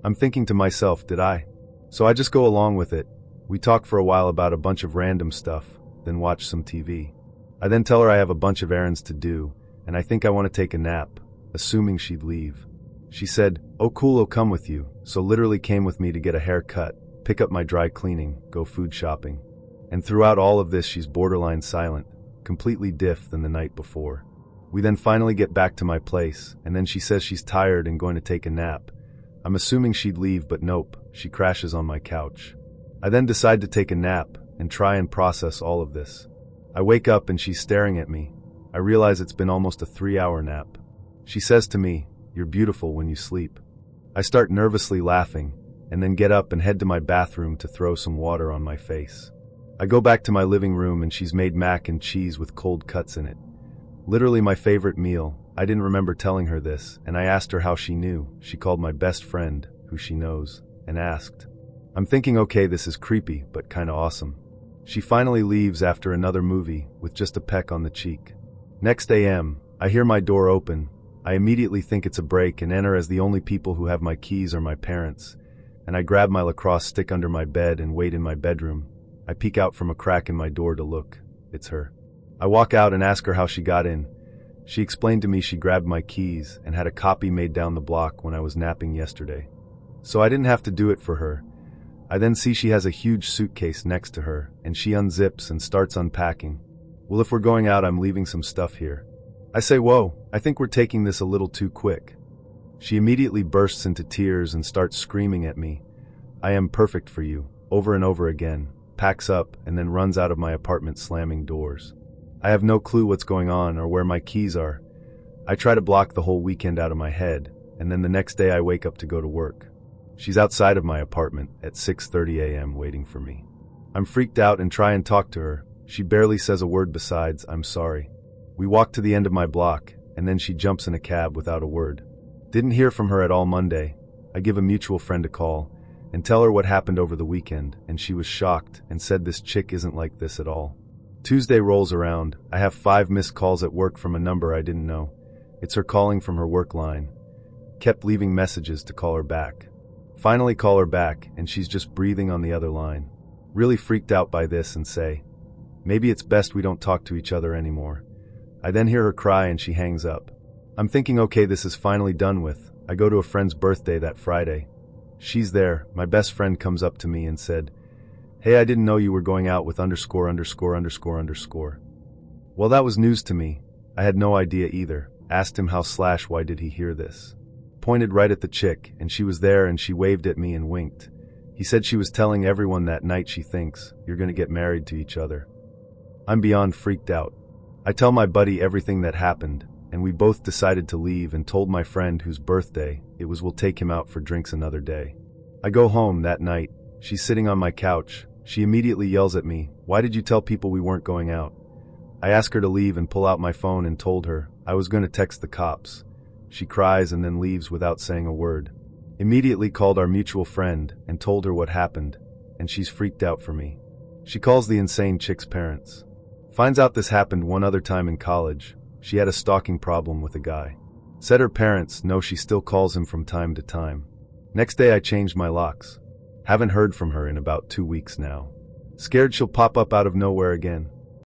I'm thinking to myself, did I? So I just go along with it. We talk for a while about a bunch of random stuff, then watch some TV. I then tell her I have a bunch of errands to do, and I think I want to take a nap, assuming she'd leave. She said, oh cool, I'll come with you, so literally came with me to get a haircut, pick up my dry cleaning, go food shopping. And throughout all of this she's borderline silent, completely diff than the night before. We then finally get back to my place, and then she says she's tired and going to take a nap. I'm assuming she'd leave, but nope, she crashes on my couch. I then decide to take a nap and try and process all of this. I wake up and she's staring at me. I realize it's been almost a 3-hour nap. She says to me, you're beautiful when you sleep. I start nervously laughing, and then get up and head to my bathroom to throw some water on my face. I go back to my living room and she's made mac and cheese with cold cuts in it. Literally my favorite meal. I didn't remember telling her this, and I asked her how she knew. She called my best friend, who she knows, and asked. I'm thinking, okay, this is creepy, but kinda awesome. She finally leaves after another movie, with just a peck on the cheek. Next AM, I hear my door open. I immediately think it's a break and enter as the only people who have my keys are my parents, and I grab my lacrosse stick under my bed and wait in my bedroom. I peek out from a crack in my door to look. It's her. I walk out and ask her how she got in. She explained to me she grabbed my keys and had a copy made down the block when I was napping yesterday. So I didn't have to do it for her. I then see she has a huge suitcase next to her, and she unzips and starts unpacking. Well, if we're going out, I'm leaving some stuff here. I say, whoa, I think we're taking this a little too quick. She immediately bursts into tears and starts screaming at me. I am perfect for you, over and over again, packs up, and then runs out of my apartment slamming doors. I have no clue what's going on or where my keys are. I try to block the whole weekend out of my head, and then the next day I wake up to go to work. She's outside of my apartment at 6:30 a.m. waiting for me. I'm freaked out and try and talk to her. She barely says a word besides, I'm sorry. We walk to the end of my block, and then she jumps in a cab without a word. Didn't hear from her at all Monday. I give a mutual friend a call and tell her what happened over the weekend, and she was shocked and said this chick isn't like this at all. Tuesday rolls around. I have 5 missed calls at work from a number I didn't know. It's her calling from her work line. Kept leaving messages to call her back. Finally call her back, and she's just breathing on the other line. Really freaked out by this and say, maybe it's best we don't talk to each other anymore. I then hear her cry and she hangs up. I'm thinking, okay, this is finally done with. I go to a friend's birthday that Friday. She's there. My best friend comes up to me and said, hey, I didn't know you were going out with ______. Well, that was news to me. I had no idea either. Asked him how/why did he hear this. Pointed right at the chick, and she was there and she waved at me and winked. He said she was telling everyone that night she thinks you're gonna get married to each other. I'm beyond freaked out. I tell my buddy everything that happened, and we both decided to leave and told my friend whose birthday it was we'll take him out for drinks another day. I go home that night. She's sitting on my couch. She immediately yells at me, why did you tell people we weren't going out? I ask her to leave and pull out my phone and told her I was going to text the cops. She cries and then leaves without saying a word. Immediately called our mutual friend and told her what happened, and she's freaked out for me. She calls the insane chick's parents. Finds out this happened one other time in college. She had a stalking problem with a guy. Said her parents know she still calls him from time to time. Next day I changed my locks. Haven't heard from her in about 2 weeks now. Scared she'll pop up out of nowhere again.